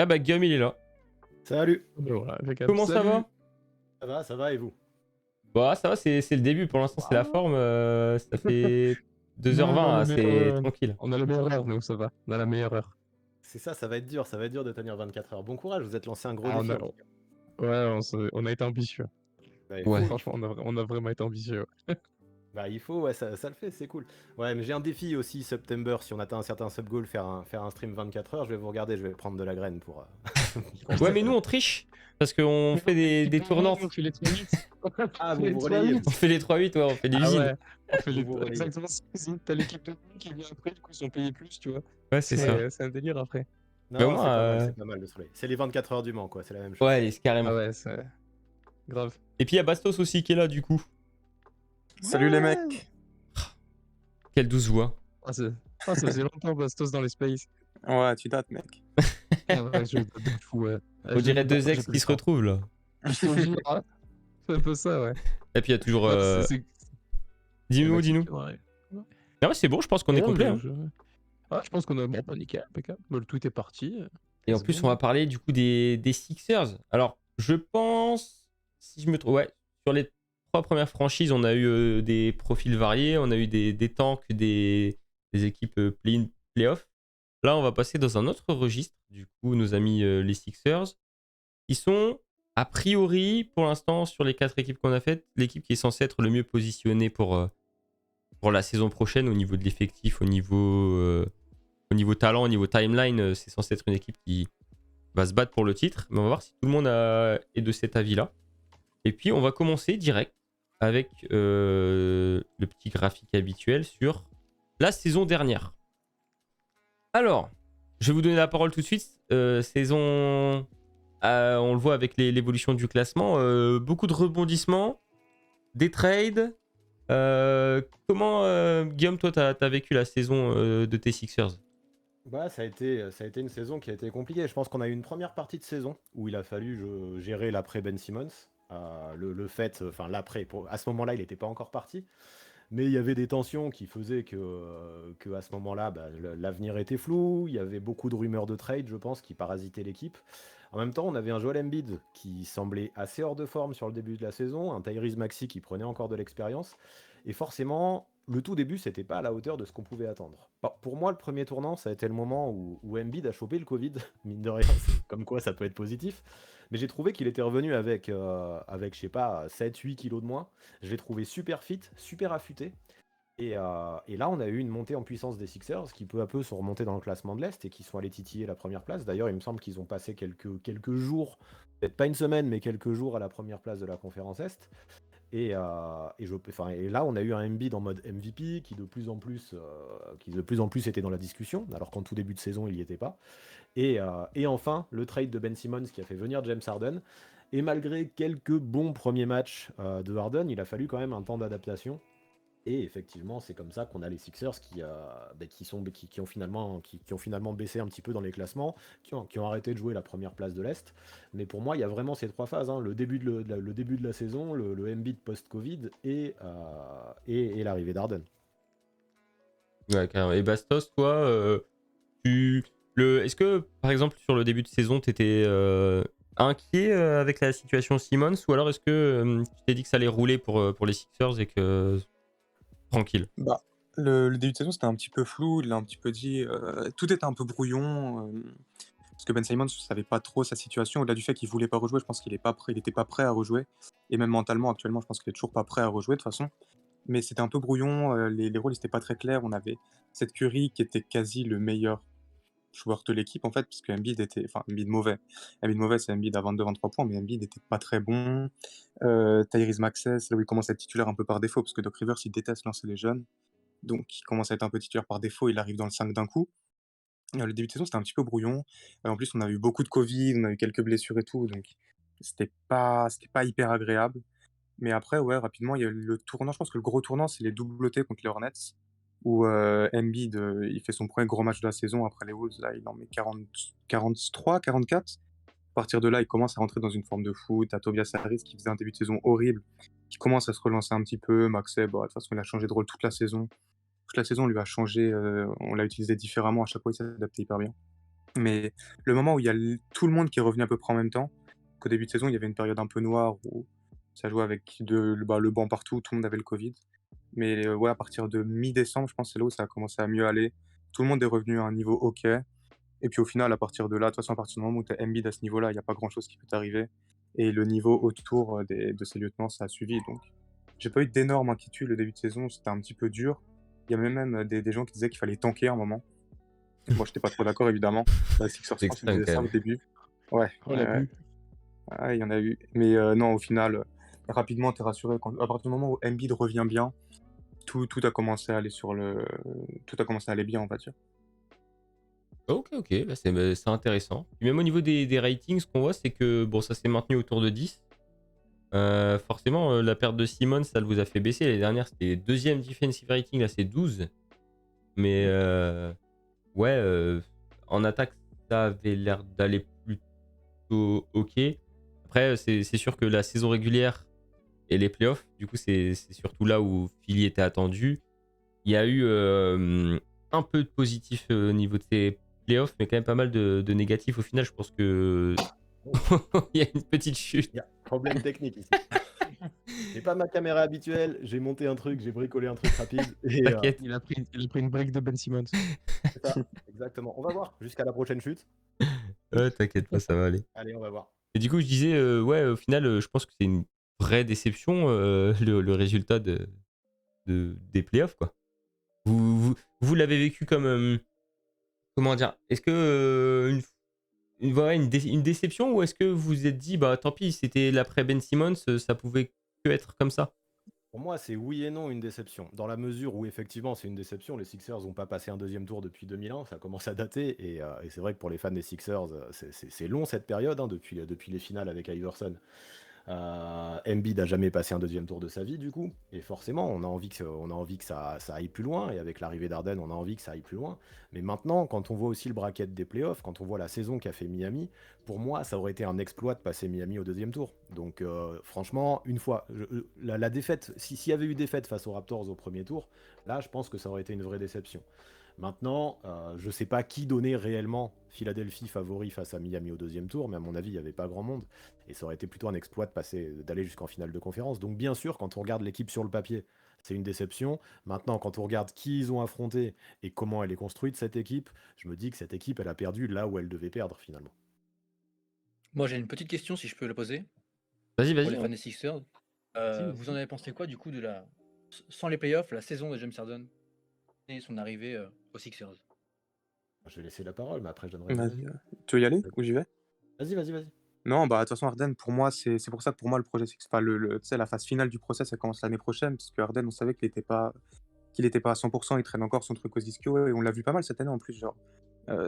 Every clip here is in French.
Ah bah Guillaume il est là. Salut. Ben voilà, impeccable. Comment ça Salut. va? Ça va et vous? Bah ça va, c'est le début pour l'instant, c'est la Ah, forme. Ça fait nous, on a 2h20, le hein, c'est meilleur, tranquille. on a la meilleure heure, nous, ça va. On a la meilleure heure. C'est ça va être dur, ça va être dur de tenir 24 heures. Bon courage, vous êtes lancé un gros Ah, défi en tout cas. ouais, on a été ambitieux. Bah, il Ouais. faut, Franchement, on a vraiment été ambitieux. bah, il faut, ouais, ça le fait, c'est cool. Ouais, mais j'ai un défi aussi, September, si on atteint un certain sub goal, faire un stream 24 heures, je vais vous regarder, je vais prendre de la graine pour. Ouais, mais nous on triche parce qu'on fait des tournantes. On fait les 3-8. Ah, On fait vous les vous relayez. 3-8. On fait les 3-8, ouais, on fait des Ah usines. ouais, on fait Vous les... vous relayez. Exactement, t'as l'équipe de nuit qui vient après, du coup, ils sont payés plus, tu vois. Ouais, c'est ça. C'est un délire après. Mais au Non, moins, c'est pas mal le soleil. C'est les 24 heures du Mans, quoi, c'est la même chose. ouais, c'est carrément. Ah ouais, c'est grave. Et puis il y a Bastos aussi qui est là du coup. Salut les Ouais. mecs. Quelle douce voix. Ça faisait longtemps, Bastos dans les space. Ouais, tu dates mec. Ah ouais, je de fou, ouais. On dirait deux ex qui se retrouvent là. Je te jure, hein. C'est un peu ça, ouais. Et puis il y a toujours. Non, c'est- Dis-nous, Maxime, dis-nous. ouais. Ah ouais, c'est bon, je pense qu'on est Ouais, complet. Hein. Ah, je pense qu'on a bon, pas nickel, impeccable. Bon, le tweet est parti. Et en C'est plus, bon. on va parler du coup des Sixers. Alors, je pense, si je me trompe, ouais, sur les 3 premières franchises, on a eu des profils variés, on a eu des tanks, des équipes play-in, play-off. Là, on va passer dans un autre registre, du coup, nos amis les Sixers, qui sont, a priori, pour l'instant, sur les 4 équipes qu'on a faites, l'équipe qui est censée être le mieux positionnée pour la saison prochaine au niveau de l'effectif, au niveau talent, au niveau timeline, c'est censé être une équipe qui va se battre pour le titre. Mais on va voir si tout le monde est de cet avis-là. Et puis, on va commencer direct avec le petit graphique habituel sur la saison dernière. Alors, je vais vous donner la parole tout de suite. Saison... on le voit avec l'évolution du classement. Beaucoup de rebondissements, des trades. Comment, Guillaume, toi, t'as vécu la saison de tes Sixers? Bah, ça a été une saison qui a été compliquée. Je pense qu'on a eu une première partie de saison où il a fallu gérer l'après Ben Simmons. Le fait, enfin l'après, à ce moment-là, il n'était pas encore parti. Mais il y avait des tensions qui faisaient que à ce moment-là, bah, l'avenir était flou. Il y avait beaucoup de rumeurs de trade, je pense, qui parasitaient l'équipe. En même temps, on avait un Joel Embiid qui semblait assez hors de forme sur le début de la saison, un Tyrese Maxey qui prenait encore de l'expérience. Et forcément, le tout début, c'était pas à la hauteur de ce qu'on pouvait attendre. Bon, pour moi, le premier tournant, ça a été le moment où Embiid a chopé le Covid. Mine de rien, c'est comme quoi ça peut être positif. Mais j'ai trouvé qu'il était revenu avec je sais pas, 7-8 kilos de moins. Je l'ai trouvé super fit, super affûté. Et là, on a eu une montée en puissance des Sixers qui peu à peu sont remontés dans le classement de l'Est et qui sont allés titiller la première place. D'ailleurs, il me semble qu'ils ont passé quelques jours, peut-être pas une semaine, mais quelques jours à la première place de la conférence Est. Et là, on a eu un Embiid en mode MVP qui de plus en plus était dans la discussion, alors qu'en tout début de saison, il n'y était pas. Et enfin, le trade de Ben Simmons qui a fait venir James Harden. Et malgré quelques bons premiers matchs de Harden, il a fallu quand même un temps d'adaptation. Et effectivement, c'est comme ça qu'on a les Sixers qui ont finalement baissé un petit peu dans les classements, qui ont arrêté de jouer la première place de l'Est. Mais pour moi, il y a vraiment ces 3 phases, hein. Le début de la saison, le Embiid post-Covid et l'arrivée d'Harden. Ouais, carrément. Et Bastos, toi, est-ce que, par exemple, sur le début de saison, tu étais inquiet avec la situation Simmons, ou alors est-ce que tu t'es dit que ça allait rouler pour les Sixers et que tranquille? Bah, le début de saison c'était un petit peu flou, il l'a un petit peu dit, tout était un peu brouillon, parce que Ben Simmons ne savait pas trop sa situation. Au-delà du fait qu'il voulait pas rejouer, je pense qu'il était pas prêt à rejouer. Et même mentalement, actuellement, je pense qu'il est toujours pas prêt à rejouer de toute façon. Mais c'était un peu brouillon, les rôles n'étaient pas très clairs. On avait cette Curry qui était quasi le meilleur joueur de l'équipe en fait, puisque Embiid était, enfin Embiid mauvais. Embiid mauvais, c'est Embiid à 22-23 points, mais Embiid était pas très bon. Tyrese Maxey, c'est là où il commence à être titulaire un peu par défaut, parce que Doc Rivers, il déteste lancer les jeunes. Donc il commence à être un peu titulaire par défaut, il arrive dans le 5 d'un coup. Le début de saison, c'était un petit peu brouillon. En plus, on a eu beaucoup de Covid, on a eu quelques blessures et tout, donc c'était pas hyper agréable. Mais après, ouais, rapidement, il y a eu le tournant. Je pense que le gros tournant, c'est les double T contre les Hornets, où Embiid, il fait son premier gros match de la saison après les Wolves. Là, il en met 40, 43, 44. À partir de là, il commence à rentrer dans une forme de foot. À Tobias Harris, qui faisait un début de saison horrible, qui commence à se relancer un petit peu. Maxey, bah, de toute façon, il a changé de rôle toute la saison. Toute la saison, on lui a changé, on l'a utilisé différemment. À chaque fois, il s'est adapté hyper bien. Mais le moment où il y a tout le monde qui est revenu à peu près en même temps, qu'au début de saison, il y avait une période un peu noire où ça jouait avec le banc partout, tout le monde avait le Covid. Mais ouais, à partir de mi-décembre, je pense, c'est là où ça a commencé à mieux aller. Tout le monde est revenu à un niveau OK. Et puis au final, à partir de là, de toute façon, à partir du moment où tu as Embiid à ce niveau-là, il n'y a pas grand-chose qui peut t'arriver. Et le niveau autour de ces lieutenants, ça a suivi. Donc, j'ai pas eu d'énormes inquiétudes le début de saison, c'était un petit peu dur. Il y a même des gens qui disaient qu'il fallait tanker à un moment. Moi, j'étais pas trop d'accord, évidemment. La Sixers C'est France, ils extrême disaient quand ça au même. début. Ouais, Oh, ouais, ouais. l'abus. Ouais, il y en a eu. Mais non, au final, rapidement, tu es rassuré. À partir du moment où Embiid revient bien, tout a commencé à aller tout a commencé à aller bien, on va dire. Ok, ok, c'est intéressant. Et même au niveau des ratings, ce qu'on voit, c'est que bon, ça s'est maintenu autour de 10. Forcément, la perte de Simmons, ça vous a fait baisser. L'année dernière, c'était deuxième defensive rating, là c'est 12. Mais ouais, en attaque, ça avait l'air d'aller plutôt ok. Après, c'est sûr que la saison régulière et les playoffs, du coup, c'est surtout là où Philly était attendu. Il y a eu un peu de positif au niveau de ces playoffs, mais quand même pas mal de négatifs. Au final, je pense que il y a une petite chute. Il y a problème technique ici. J'ai pas ma caméra habituelle, j'ai monté un truc, j'ai bricolé un truc rapide. Et T'inquiète. Il a pris une break de Ben Simmons. c'est ça, exactement. On va voir jusqu'à la prochaine chute. Ouais, t'inquiète pas, ça va aller. Allez, on va voir. Et du coup, je disais, ouais, au final, je pense que c'est une vraie déception, le résultat des playoffs, quoi. Vous l'avez vécu comme, comment dire, est-ce que une déception, ou est-ce que vous vous êtes dit, bah tant pis, c'était l'après Ben Simmons, ça pouvait que être comme ça? Pour moi, c'est oui et non une déception. Dans la mesure où, effectivement, c'est une déception. Les Sixers n'ont pas passé un deuxième tour depuis 2001. Ça commence à dater. Et c'est vrai que pour les fans des Sixers, c'est long cette période, hein, depuis les finales avec Iverson. Embiid n'a jamais passé un deuxième tour de sa vie, du coup. Et forcément, on a envie que ça aille plus loin. Et avec l'arrivée d'Arden, on a envie que ça aille plus loin. Mais maintenant, quand on voit aussi le bracket des playoffs, quand on voit la saison qu'a fait Miami, pour moi, ça aurait été un exploit de passer Miami au deuxième tour. Donc, franchement, une fois, la défaite, s'il y avait eu défaite face aux Raptors au premier tour, là, je pense que ça aurait été une vraie déception. Maintenant, je ne sais pas qui donnait réellement Philadelphie favori face à Miami au deuxième tour, mais à mon avis, il n'y avait pas grand monde. Et ça aurait été plutôt un exploit d'aller jusqu'en finale de conférence. Donc bien sûr, quand on regarde l'équipe sur le papier, c'est une déception. Maintenant, quand on regarde qui ils ont affronté et comment elle est construite, cette équipe, je me dis que cette équipe, elle a perdu là où elle devait perdre finalement. Moi, j'ai une petite question, si je peux la poser, Vas-y, pour les vas-y. fans des Sixers. Vous en avez pensé quoi, du coup, sans les playoffs, la saison de James Harden et son arrivée aux Sixers? Je vais laisser la parole, mais après, je donnerai mon Vas-y, avis. tu veux y aller ou j'y vais? Vas-y, vas-y, vas-y. Non, bah, de toute façon, Harden, pour moi, c'est pour ça que pour moi, le projet Six, enfin, tu sais, la phase finale du process, elle commence l'année prochaine, parce que Harden, on savait qu'il était pas à 100%, il traîne encore son truc aux ischio, et on l'a vu pas mal cette année en plus, genre.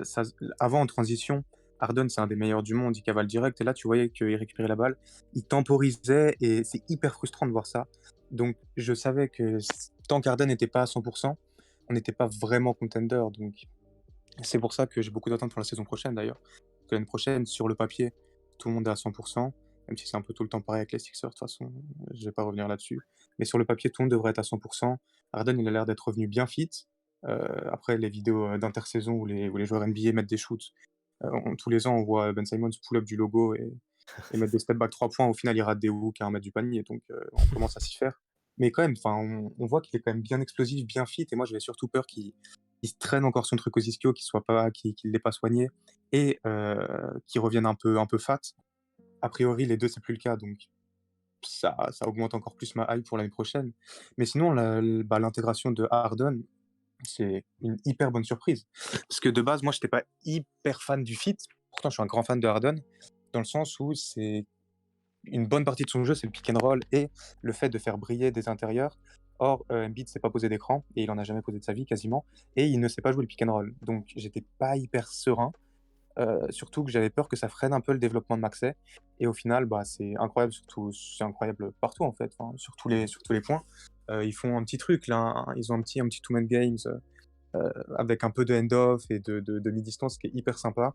Ça, avant, en transition, Harden, c'est un des meilleurs du monde, il cavale direct, et là, tu voyais qu'il récupérait la balle, il temporisait, et c'est hyper frustrant de voir ça. Donc, je savais que tant qu'Harden n'était pas à 100%, on n'était pas vraiment contender, donc c'est pour ça que j'ai beaucoup d'attentes pour la saison prochaine d'ailleurs. Parce que l'année prochaine, sur le papier, tout le monde est à 100%, même si c'est un peu tout le temps pareil avec les Sixers, de toute façon, je vais pas revenir là-dessus. Mais sur le papier, tout le monde devrait être à 100%. Harden, il a l'air d'être revenu bien fit. Après, les vidéos d'intersaison où les joueurs NBA mettent des shoots, tous les ans, on voit Ben Simmons pull up du logo et mettre des step back 3 points. Au final, il rate des hooks à 1 mètre du panier, donc on commence à s'y faire. Mais quand même, on voit qu'il est quand même bien explosif, bien fit, et moi, j'avais surtout peur qu'il se traîne encore son truc aux ischio, qu'il l'ait pas soigné, et qu'il revienne un peu fat. A priori, les deux, c'est plus le cas, donc ça augmente encore plus ma hype pour l'année prochaine. Mais sinon, l'intégration de Harden, c'est une hyper bonne surprise. Parce que de base, moi, j'étais pas hyper fan du fit. Pourtant, je suis un grand fan de Harden, dans le sens où c'est une bonne partie de son jeu, c'est le pick and roll et le fait de faire briller des intérieurs. Or, Embiid s'est pas posé d'écran et il en a jamais posé de sa vie quasiment, et il ne sait pas jouer le pick and roll. Donc, j'étais pas hyper serein. Surtout que j'avais peur que ça freine un peu le développement de Maxey. Et au final, bah, c'est incroyable, surtout, c'est incroyable partout en fait, enfin, sur tous les points. Ils font un petit truc là, hein, ils ont un petit two-man games avec un peu de hand-off et de mi-distance qui est hyper sympa.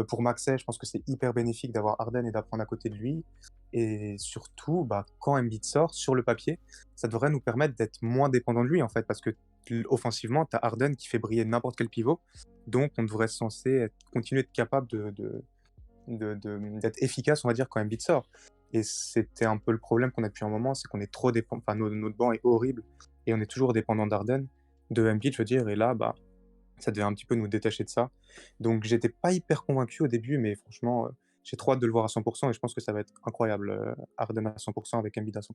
Pour Maxey, je pense que c'est hyper bénéfique d'avoir Harden et d'apprendre à côté de lui. Et surtout, bah, quand Embiid sort, sur le papier, ça devrait nous permettre d'être moins dépendant de lui, en fait, parce que offensivement, tu as Harden qui fait briller n'importe quel pivot. Donc, on devrait continuer d'être capable d'être efficace, on va dire, quand Embiid sort. Et c'était un peu le problème qu'on a depuis un moment, c'est qu'on est trop dépendant. Enfin, notre banc est horrible et on est toujours dépendant d'Harden, de Embiid, je veux dire. Et là, ça devait un petit peu nous détacher de ça. Donc, j'étais pas hyper convaincu au début, mais franchement, j'ai trop hâte de le voir à 100% et je pense que ça va être incroyable, Harden à 100% avec Embiid à 100%.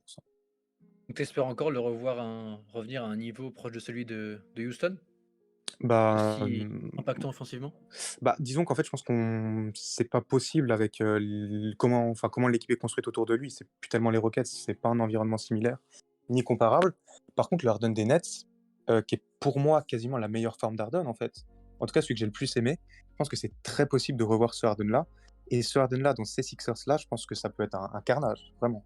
Donc, t'espères encore le revenir à un niveau proche de celui de Houston, Bah, aussi impactant offensivement? disons qu'en fait, je pense qu'on c'est pas possible avec, comment l'équipe est construite autour de lui. C'est plus tellement les Rockets, c'est pas un environnement similaire, ni comparable. Par contre, le Harden des Nets, qui est pour moi quasiment la meilleure forme d'Harden, en fait, en tout cas celui que j'ai le plus aimé, je pense que c'est très possible de revoir ce Harden-là et ce Harden-là dans ces Sixers-là, je pense que ça peut être un carnage, vraiment.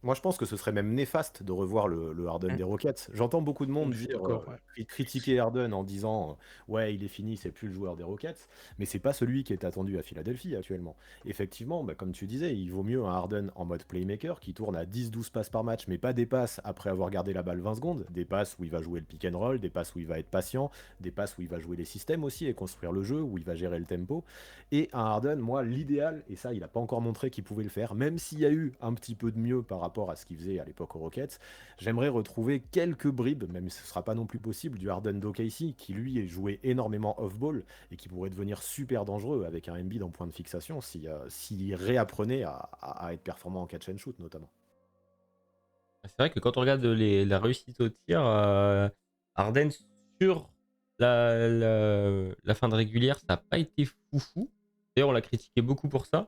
Moi, je pense que ce serait même néfaste de revoir le Harden des Rockets. J'entends beaucoup de monde Je suis dire, d'accord, ouais. critiquer Harden en disant ouais, il est fini, c'est plus le joueur des Rockets, mais c'est pas celui qui est attendu à Philadelphie actuellement. Effectivement, comme tu disais, il vaut mieux un Harden en mode playmaker qui tourne à 10-12 passes par match, mais pas des passes après avoir gardé la balle 20 secondes, des passes où il va jouer le pick and roll, des passes où il va être patient, des passes où il va jouer les systèmes aussi et construire le jeu, où il va gérer le tempo. Et un Harden, moi, l'idéal, et ça, il n'a pas encore montré qu'il pouvait le faire, même s'il y a eu un petit peu de mieux par rapport à ce qu'il faisait à l'époque aux Rockets, j'aimerais retrouver quelques bribes, même si ce ne sera pas non plus possible, du Harden d'OKC, qui lui jouait énormément off-ball et qui pourrait devenir super dangereux avec un Embiid en point de fixation s'il réapprenait à être performant en catch and shoot, notamment. C'est vrai que quand on regarde la réussite au tir, Harden sur la fin de régulière, ça n'a pas été foufou. D'ailleurs, on l'a critiqué beaucoup pour ça.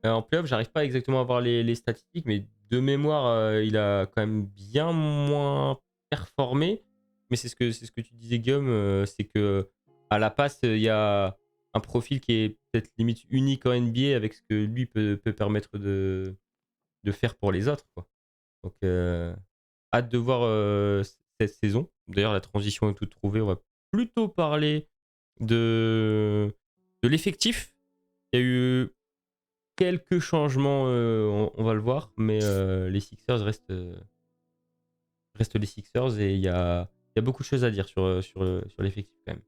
En playoff, j'arrive pas exactement à voir les statistiques, mais de mémoire, il a quand même bien moins performé. Mais c'est ce que tu disais, Guillaume, c'est que à la passe, il y a un profil qui est peut-être limite unique en NBA avec ce que lui peut permettre de faire pour les autres, quoi. Donc, hâte de voir cette saison. D'ailleurs, la transition est toute trouvée. On va plutôt parler de l'effectif. Il y a eu quelques changements, on va le voir, mais les Sixers restent les Sixers et il y a beaucoup de choses à dire sur l'effectif quand même.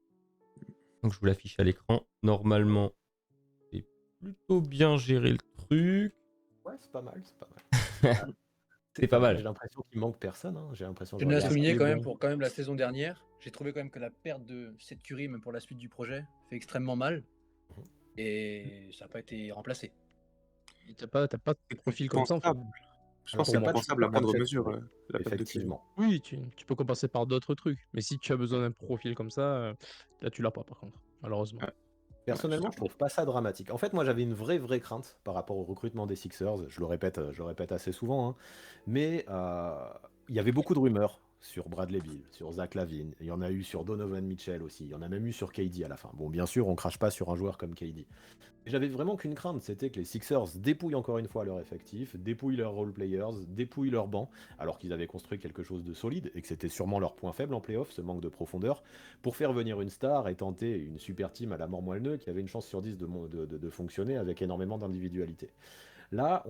Donc je vous l'affiche à l'écran. Normalement, c'est plutôt bien géré le truc. Ouais, c'est pas mal, c'est pas mal. C'est pas mal. J'ai l'impression qu'il manque personne. Hein. J'ai l'impression Je tenais à regarde souligner les quand même bons. pour la saison dernière, j'ai trouvé quand même que la perte de Seth Curry, même pour la suite du projet, fait extrêmement mal. Et ça n'a pas été remplacé. Et t'as pas de C'est profil comme ça, en fait. compensable. Je Alors, pense il que n'y c'est a pas de compensable à shooter comme moindre Seth mesure, Curry, la perte de Curry. effectivement. Oui, tu peux compenser par d'autres trucs. Mais si tu as besoin d'un profil comme ça, là, tu l'as pas, par contre, malheureusement. Ouais. Personnellement, je trouve pas ça dramatique. En fait, moi, j'avais une vraie crainte par rapport au recrutement des Sixers. Je le répète assez souvent, hein. Mais il y avait beaucoup de rumeurs sur Bradley Beal, sur Zach LaVine. Il y en a eu sur Donovan Mitchell aussi. Il y en a même eu sur KD à la fin. Bon, bien sûr, on crache pas sur un joueur comme KD. Et j'avais vraiment qu'une crainte, c'était que les Sixers dépouillent encore une fois leur effectif, dépouillent leurs role players, dépouillent leur banc, alors qu'ils avaient construit quelque chose de solide et que c'était sûrement leur point faible en playoff, ce manque de profondeur, pour faire venir une star et tenter une super team à la mort moelleux qui avait une chance sur 10 de fonctionner avec énormément d'individualité. Là,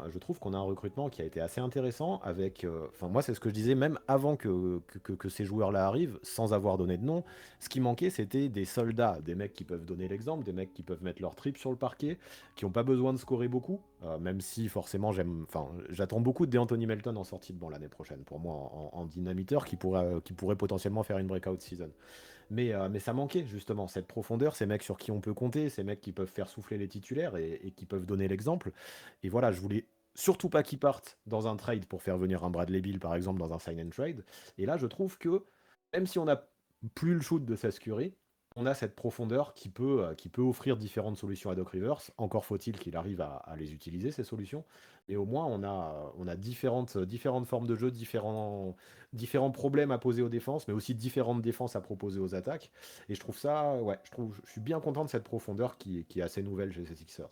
je trouve qu'on a un recrutement qui a été assez intéressant avec. Enfin, moi, c'est ce que je disais même avant que ces joueurs-là arrivent, sans avoir donné de nom. Ce qui manquait, c'était des soldats, des mecs qui peuvent donner l'exemple, des mecs qui peuvent mettre leur trip sur le parquet, qui n'ont pas besoin de scorer beaucoup, même si forcément j'attends beaucoup de Anthony Melton en sortie de banc l'année prochaine, pour moi, en dynamiteur, qui pourrait potentiellement faire une breakout season. Mais ça manquait justement, cette profondeur, ces mecs sur qui on peut compter, ces mecs qui peuvent faire souffler les titulaires et qui peuvent donner l'exemple. Et voilà, je voulais surtout pas qu'ils partent dans un trade pour faire venir un Bradley Beal par exemple dans un sign and trade. Et là, je trouve que même si on n'a plus le shoot de Seth Curry, on a cette profondeur qui peut offrir différentes solutions à Doc Rivers. Encore faut-il qu'il arrive à les utiliser, ces solutions. Et au moins, on a différentes formes de jeu, différents problèmes à poser aux défenses, mais aussi différentes défenses à proposer aux attaques. Et je trouve ça, ouais, je suis bien content de cette profondeur qui est assez nouvelle chez ces Sixers.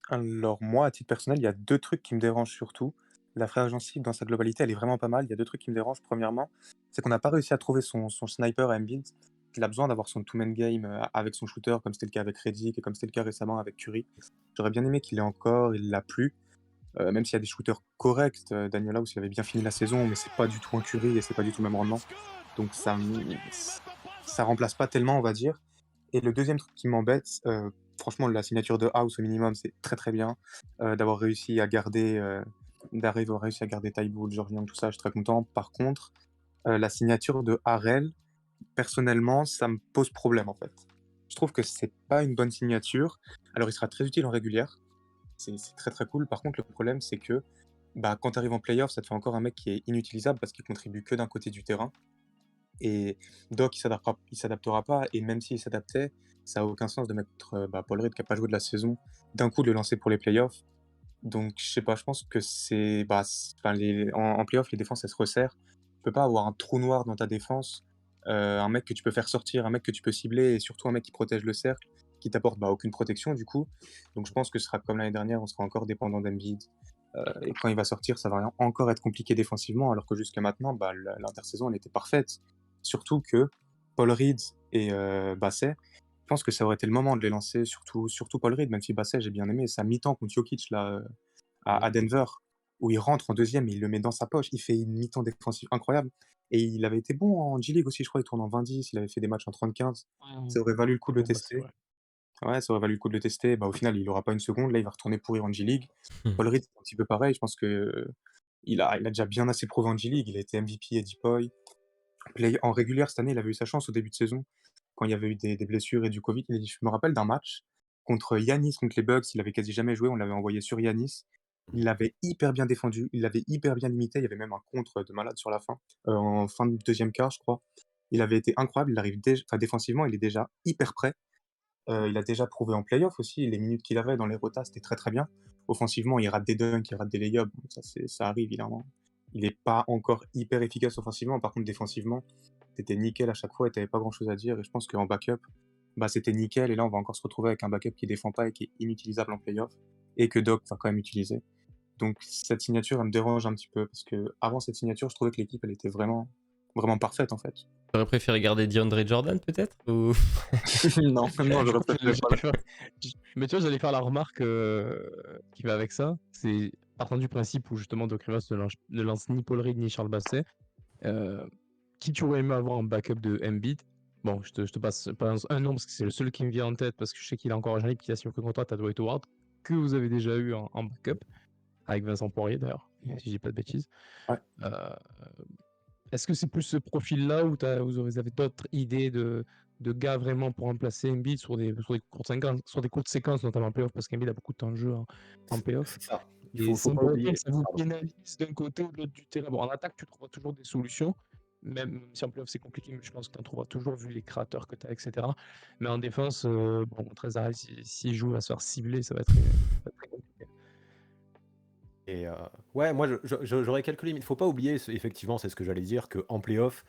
Alors moi, à titre personnel, il y a 2 trucs qui me dérangent surtout. La free agency dans sa globalité, elle est vraiment pas mal. Il y a 2 trucs qui me dérangent. Premièrement, c'est qu'on n'a pas réussi à trouver son sniper à Embiid. Il a besoin d'avoir son two-man game, avec son shooter, comme c'était le cas avec Redick et comme c'était le cas récemment avec Curry. J'aurais bien aimé qu'il l'ait encore, il l'a plus. Même s'il y a des shooters corrects, Daniel House, il avait bien fini la saison, mais c'est pas du tout un Curry et c'est pas du tout le même rendement. Donc ça remplace pas tellement, on va dire. Et le deuxième truc qui m'embête, franchement, la signature de House au minimum, c'est très très bien. D'avoir réussi à garder, d'avoir réussi à garder Tybalt, George Young, tout ça, je suis très content. Par contre, la signature de Harrell, personnellement, ça me pose problème en fait. Je trouve que c'est pas une bonne signature. Alors, il sera très utile en régulière. C'est très très cool. Par contre, le problème, c'est que bah, quand tu arrives en playoff, ça te fait encore un mec qui est inutilisable parce qu'il contribue que d'un côté du terrain. Et Doc, il s'adaptera pas. Et même s'il s'adaptait, ça a aucun sens de mettre bah, Paul Reed qui a pas joué de la saison, d'un coup de le lancer pour les playoffs. Donc, je sais pas, je pense que c'est. Bah, enfin, en playoff, les défenses, elles se resserrent. Tu peux pas avoir un trou noir dans ta défense, un mec que tu peux faire sortir, un mec que tu peux cibler, et surtout un mec qui protège le cercle, qui t'apporte bah, aucune protection du coup. Donc, je pense que ce sera comme l'année dernière, on sera encore dépendant d'Embiid. Et quand il va sortir, ça va encore être compliqué défensivement, alors que jusqu'à maintenant, bah, l'intersaison, elle était parfaite. Surtout que Paul Reed et Basset, je pense que ça aurait été le moment de les lancer, surtout Paul Reed, même si Basset, j'ai bien aimé sa mi-temps contre Jokic là, à Denver, où il rentre en deuxième et il le met dans sa poche. Il fait une mi-temps défensive incroyable. Et il avait été bon en G-League aussi, je crois, il tourne en 20-10, il avait fait des matchs en 30-15. Ça aurait valu le coup de le Bon, bah, c'est tester. vrai. Ouais, ça aurait valu le coup de le tester. Bah, au final, il aura pas une seconde. Là, il va retourner pourrir en G-League. Paul Reed, c'est un petit peu pareil. Je pense que il a déjà bien assez prouvé en G-League. Il a été MVP et Depoy. En régulière, cette année, il avait eu sa chance au début de saison, quand il y avait eu des blessures et du Covid. Je me rappelle d'un match contre Yanis, contre les Bucks. Il avait quasi jamais joué. On l'avait envoyé sur Yanis. Il l'avait hyper bien défendu. Il l'avait hyper bien limité. Il y avait même un contre de malade sur la fin, en fin de deuxième quart, je crois. Il avait été incroyable. Il arrive enfin, défensivement, il est déjà hyper prêt. Il a déjà prouvé en playoff aussi. Les minutes qu'il avait dans les rotas, c'était très très bien. Offensivement, il rate des dunks, il rate des layups. Bon, ça arrive, il est pas encore hyper efficace offensivement. Par contre, défensivement, c'était nickel à chaque fois et t'avais pas grand chose à dire. Et je pense qu'en backup, bah, c'était nickel. Et là, on va encore se retrouver avec un backup qui défend pas et qui est inutilisable en playoff et que Doc va quand même utiliser. Donc, cette signature, elle me dérange un petit peu parce que avant cette signature, je trouvais que l'équipe, elle était vraiment, vraiment parfaite en fait. T'aurais préféré garder DeAndre Jordan peut-être ou... Non, non, j'aurais préféré pas. Mais tu vois, j'allais faire la remarque qui va avec ça. C'est partant du principe où justement Doc Rivers ne lance ni Paul Reed ni Charles Basset. Qui tu aurais aimé avoir en backup de Embiid? Bon, je te passe un nom parce que c'est le seul qui me vient en tête parce que je sais qu'il est encore jeune et qu'il a signé aucun contrat. T'as Dwight Howard que vous avez déjà eu en backup avec Vincent Poirier d'ailleurs, si je dis pas de bêtises. Ouais. Est-ce que c'est plus ce profil-là ou vous avez d'autres idées de gars vraiment pour remplacer Embiid sur des courtes séquences, notamment en playoff, parce qu'Embiid a beaucoup de temps de jeu en playoff. C'est ça. Et Faut sans pas pour autant oublier. que ça vous Pardon. pénalise d'un côté ou de l'autre du terrain. Bon, en attaque, tu trouveras toujours des solutions, même si en playoff c'est compliqué, mais je pense que tu en trouveras toujours vu les créateurs que tu as, etc. Mais en défense, bon, très arrêt, s'il joue à se faire cibler, ça va être très compliqué. Et ouais, moi j'aurais quelques limites. Faut pas oublier, effectivement, c'est ce que j'allais dire, qu'en playoff,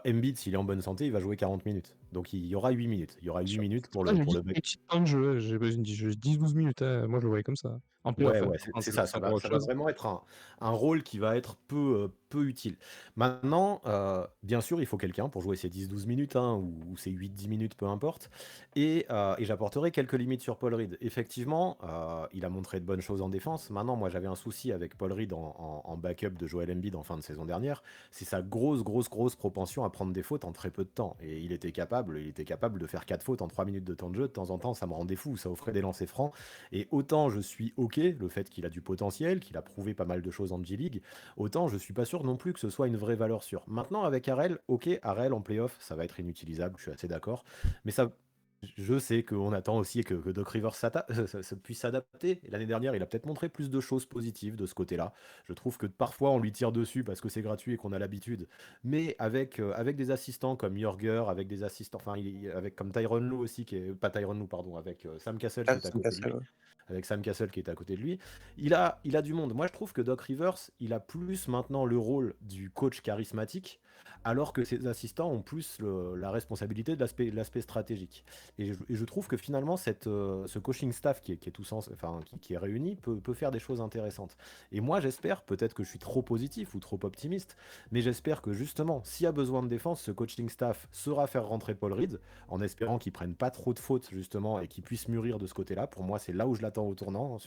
Embiid, s'il est en bonne santé, il va jouer 40 minutes. Donc il y aura 8 minutes. Il y aura 8 minutes pour le petit temps de jeu, j'ai 10-12 minutes, hein. Moi je le voyais comme ça. En Ouais, playoff, hein. ouais, c'est ça. Ça va vraiment être un rôle qui va être peu utile. Maintenant, bien sûr, il faut quelqu'un pour jouer ces 10-12 minutes, hein, ou ces 8-10 minutes, peu importe. Et j'apporterai quelques limites sur Paul Reed. Effectivement, il a montré de bonnes choses en défense. Maintenant, moi, j'avais un souci avec Paul Reed en backup de Joel Embiid en fin de saison dernière. C'est sa grosse propension à prendre des fautes en très peu de temps. Et il était capable de faire 4 fautes en 3 minutes de temps de jeu. De temps en temps, ça me rendait fou. Ça offrait des lancers francs. Et autant je suis OK, le fait qu'il a du potentiel, qu'il a prouvé pas mal de choses en G-League, autant je suis pas sûr non plus que ce soit une vraie valeur sûre. Maintenant, avec Harrell, OK, Harrell en playoff, ça va être inutilisable, je suis assez d'accord. Mais ça, je sais qu'on attend aussi que Doc Rivers puisse s'adapter. L'année dernière, il a peut-être montré plus de choses positives de ce côté-là. Je trouve que parfois, on lui tire dessus parce que c'est gratuit et qu'on a l'habitude. Mais avec des assistants comme Jorger, avec des assistants, enfin, avec comme Tyronn Lue aussi, qui est pas Tyronn Lue, pardon, avec Sam Cassell qui est à côté de lui. Avec Sam Cassell qui est à côté de lui, il a du monde. Moi, je trouve que Doc Rivers, il a plus maintenant le rôle du coach charismatique, alors que ses assistants ont plus la responsabilité de l'aspect stratégique. Et je trouve que finalement, ce coaching staff qui est qui est réuni peut faire des choses intéressantes. Et moi, j'espère, peut-être que je suis trop positif ou trop optimiste, mais j'espère que justement, s'il y a besoin de défense, ce coaching staff saura faire rentrer Paul Reed, en espérant qu'il prenne pas trop de fautes justement et qu'il puisse mûrir de ce côté-là. Pour moi, c'est là où je l'attends au tournant, hein,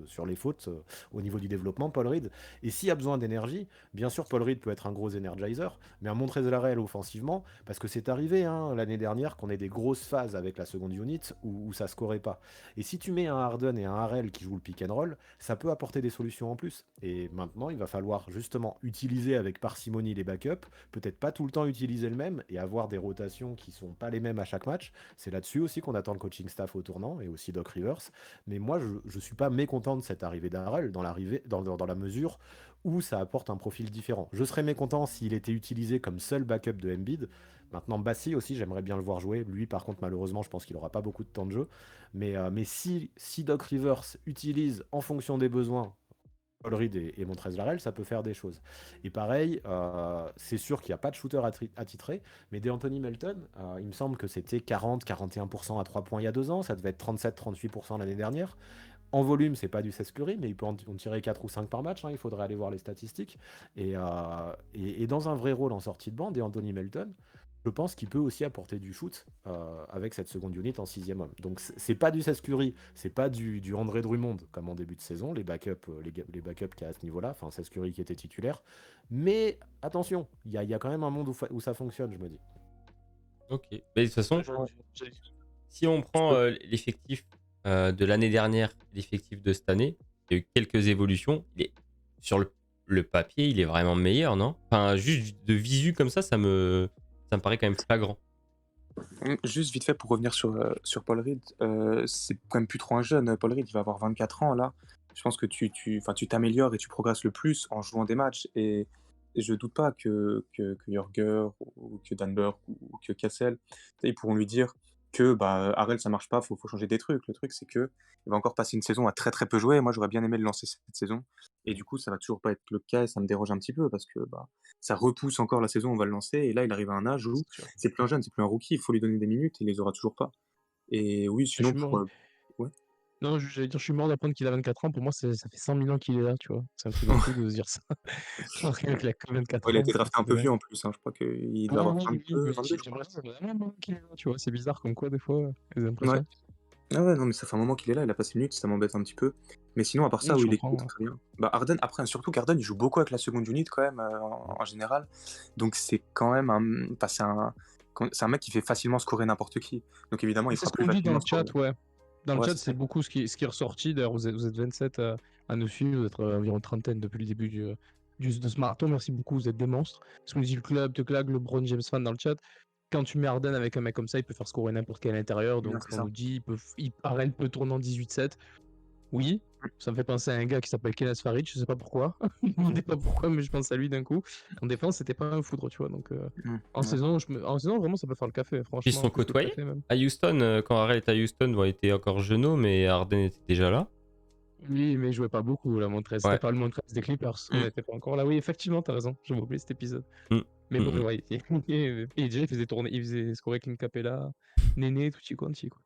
sur les fautes au niveau du développement, Paul Reed. Et s'il y a besoin d'énergie, bien sûr, Paul Reed peut être un gros energizer, mais un Montrezl-Harrell offensivement, parce que c'est arrivé hein, l'année dernière qu'on ait des grosses phases avec la seconde unit où ça scorait pas. Et si tu mets un Harden et un Harrell qui jouent le pick and roll, ça peut apporter des solutions en plus. Et maintenant, il va falloir justement utiliser avec parcimonie les backups, peut-être pas tout le temps utiliser le même et avoir des rotations qui sont pas les mêmes à chaque match. C'est là-dessus aussi qu'on attend le coaching staff au tournant et aussi Doc Rivers. Mais moi, je suis pas mécontent de cette arrivée d'Harrell dans la mesure où ça apporte un profil différent. Je serais mécontent s'il était utilisé comme seul backup de Embiid. Maintenant, Bassi aussi, j'aimerais bien le voir jouer. Lui, par contre, malheureusement, je pense qu'il n'aura pas beaucoup de temps de jeu. Mais si Doc Rivers utilise en fonction des besoins Paul Reed et Montrezl-Harrell, ça peut faire des choses. Et pareil, c'est sûr qu'il n'y a pas de shooter attitré, mais d'Anthony Melton, il me semble que c'était 40-41% à 3 points il y a 2 ans, ça devait être 37-38% l'année dernière. En volume, c'est pas du 16 Curry, mais il peut en tirer 4 ou 5 par match, hein, il faudrait aller voir les statistiques. Et dans un vrai rôle en sortie de bande, et Anthony Melton, je pense qu'il peut aussi apporter du shoot avec cette seconde unit en 6e homme. Donc c'est pas du 16 Curry, c'est pas du André Drummond comme en début de saison, les backups qu'il y a à ce niveau-là, enfin 16 Curry qui était titulaire. Mais attention, il y a quand même un monde où ça fonctionne, je me dis. Ok. Mais de toute façon, si on prend l'effectif de l'année dernière, l'effectif de cette année, il y a eu quelques évolutions. Sur le papier, il est vraiment meilleur, non? Enfin, juste de visu comme ça me paraît quand même flagrant. Juste vite fait pour revenir sur Paul Reed, c'est quand même plus trop un jeune. Paul Reed, il va avoir 24 ans là. Je pense que tu t'améliores et tu progresses le plus en jouant des matchs. Et je doute pas que Jörger ou que Dan Burke ou que Cassel, ils pourront lui dire que Harrell, ça marche pas, faut changer des trucs. Le truc, c'est que il va encore passer une saison à très très peu jouer. Moi, j'aurais bien aimé le lancer cette saison. Et du coup, ça va toujours pas être le cas et ça me dérange un petit peu parce que ça repousse encore la saison, on va le lancer. Et là, il arrive à un âge où c'est plus un jeune, c'est plus un rookie, il faut lui donner des minutes et il les aura toujours pas. Et oui, Je sinon, suis mort. pour. Ouais. Non, j'allais dire, je suis mort d'apprendre qu'il a 24 ans. Pour moi, ça fait 100 000 ans qu'il est là, tu vois. C'est un truc de fou de se dire ça. Genre, le mec, il a que 24 Il a ans. été drafté un peu Ouais. vieux en plus, hein. Je crois qu'il doit Ah, avoir oui, 22, mais 22, je crois. j'aimerais vraiment qu'il est là, tu vois. C'est bizarre comme quoi, des fois, les Ouais. impressions. Ah ouais, non, mais ça fait un moment qu'il est là, il a passé une minute, ça m'embête un petit peu. Mais sinon, à part ça, Je oui, il est comprends. très bien. Harden, après, surtout qu'Harden, il joue beaucoup avec la seconde unit quand même, en général. Donc c'est quand même c'est un mec qui fait facilement scorer n'importe qui. Donc évidemment, il C'est fera ce plus qu'on dit dans facilement le chat, scorer. ouais. Dans le Ouais, chat, c'est c'est ça. beaucoup ce qui est ressorti. D'ailleurs, vous êtes 27 à nous suivre, vous êtes environ une trentaine depuis le début de ce marathon. Merci beaucoup, vous êtes des monstres. Ce qu'on dit le club, de Clag, LeBron James fan dans le chat. Quand tu mets Harden avec un mec comme ça, il peut faire scorer n'importe quel intérieur. Non, Donc, c'est on ça. nous dit, Harden peut tourner en 18-7. Oui, ça me fait penser à un gars qui s'appelle Kenneth Farid, je sais pas pourquoi. Je me demandais pas pourquoi, mais je pense à lui d'un coup. En défense, c'était pas un foudre, tu vois. Donc, en Ouais. saison, vraiment, ça peut faire le café, Ils franchement, sont plus que le côtoyés café même. à Houston, quand Harrell était à Houston, il était encore jeune, mais Harden était déjà là. Oui, mais il jouait pas beaucoup, la Montrez. C'était Ouais. pas le Montrez des Clippers. On n'était pas encore là. Oui, effectivement, t'as raison. J'avais oublié cet épisode. Mais bon, ouais, et déjà, il faisait tourner, il faisait scorer Clint Capella, Néné, tutti quanti, quoi.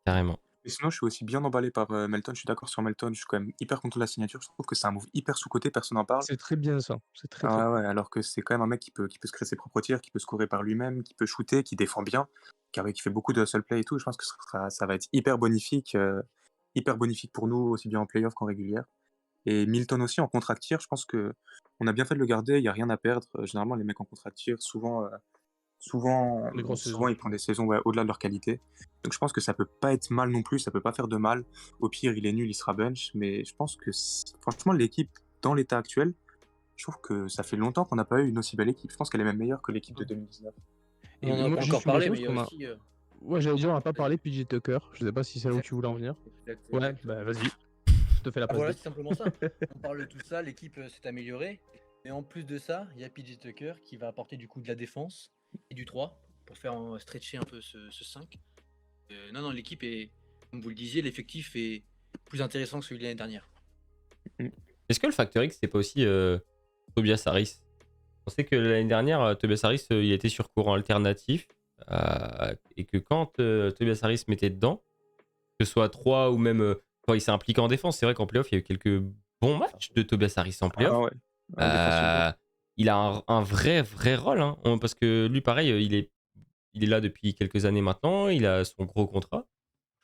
Carrément. Et sinon, je suis aussi bien emballé par Melton. Je suis d'accord sur Melton. Je suis quand même hyper content de la signature. Je trouve que c'est un move hyper sous-coté. Personne n'en parle. C'est très bien ça. C'est très, Ah très ouais, alors que c'est quand même un mec qui peut se créer ses propres tirs, qui peut scorer par lui-même, qui peut shooter, qui défend bien, qui fait beaucoup de hustle play et tout. Je pense que ça va être hyper bonifique pour nous, aussi bien en playoff qu'en régulière. Et Milton aussi en contract tir, je pense que on a bien fait de le garder. Il y a rien à perdre. Généralement, les mecs en contract tir, Les grosses saisons. ils prennent des saisons au-delà de leur qualité. Donc je pense que ça peut pas être mal non plus, ça peut pas faire de mal. Au pire, il est nul, il sera bench. Mais je pense que franchement, l'équipe dans l'état actuel, je trouve que ça fait longtemps qu'on n'a pas eu une aussi belle équipe. Je pense qu'elle est même meilleure que l'équipe de 2019. Et On en a moi, pas juste encore une parlé, chose mais il y a qu'on a. aussi. Ouais, j'allais dire, on n'a pas parlé Vas-y. PJ Tucker. Je sais pas si c'est là où tu voulais en venir. Ouais, bah vas-y. Je te fais la Ah passe. voilà, c'est simplement ça. On parle de tout ça, l'équipe s'est améliorée. Mais en plus de ça, il y a PJ Tucker qui va apporter du coup de la défense et du 3 pour faire stretcher un peu ce 5. Non, l'équipe est, comme vous le disiez, l'effectif est plus intéressant que celui de l'année dernière. Est-ce que le Factor X, c'est pas aussi Tobias Harris? On sait que l'année dernière, Tobias Harris, il était sur courant alternatif. et que quand Tobias Harris se mettait dedans, que ce soit à 3 ou même quand il s'est impliqué en défense, c'est vrai qu'en playoff, il y a eu quelques bons matchs de Tobias Harris en playoff. Ah ouais, défensivement. Il a un vrai rôle, hein, parce que lui, pareil, il est là depuis quelques années maintenant, il a son gros contrat.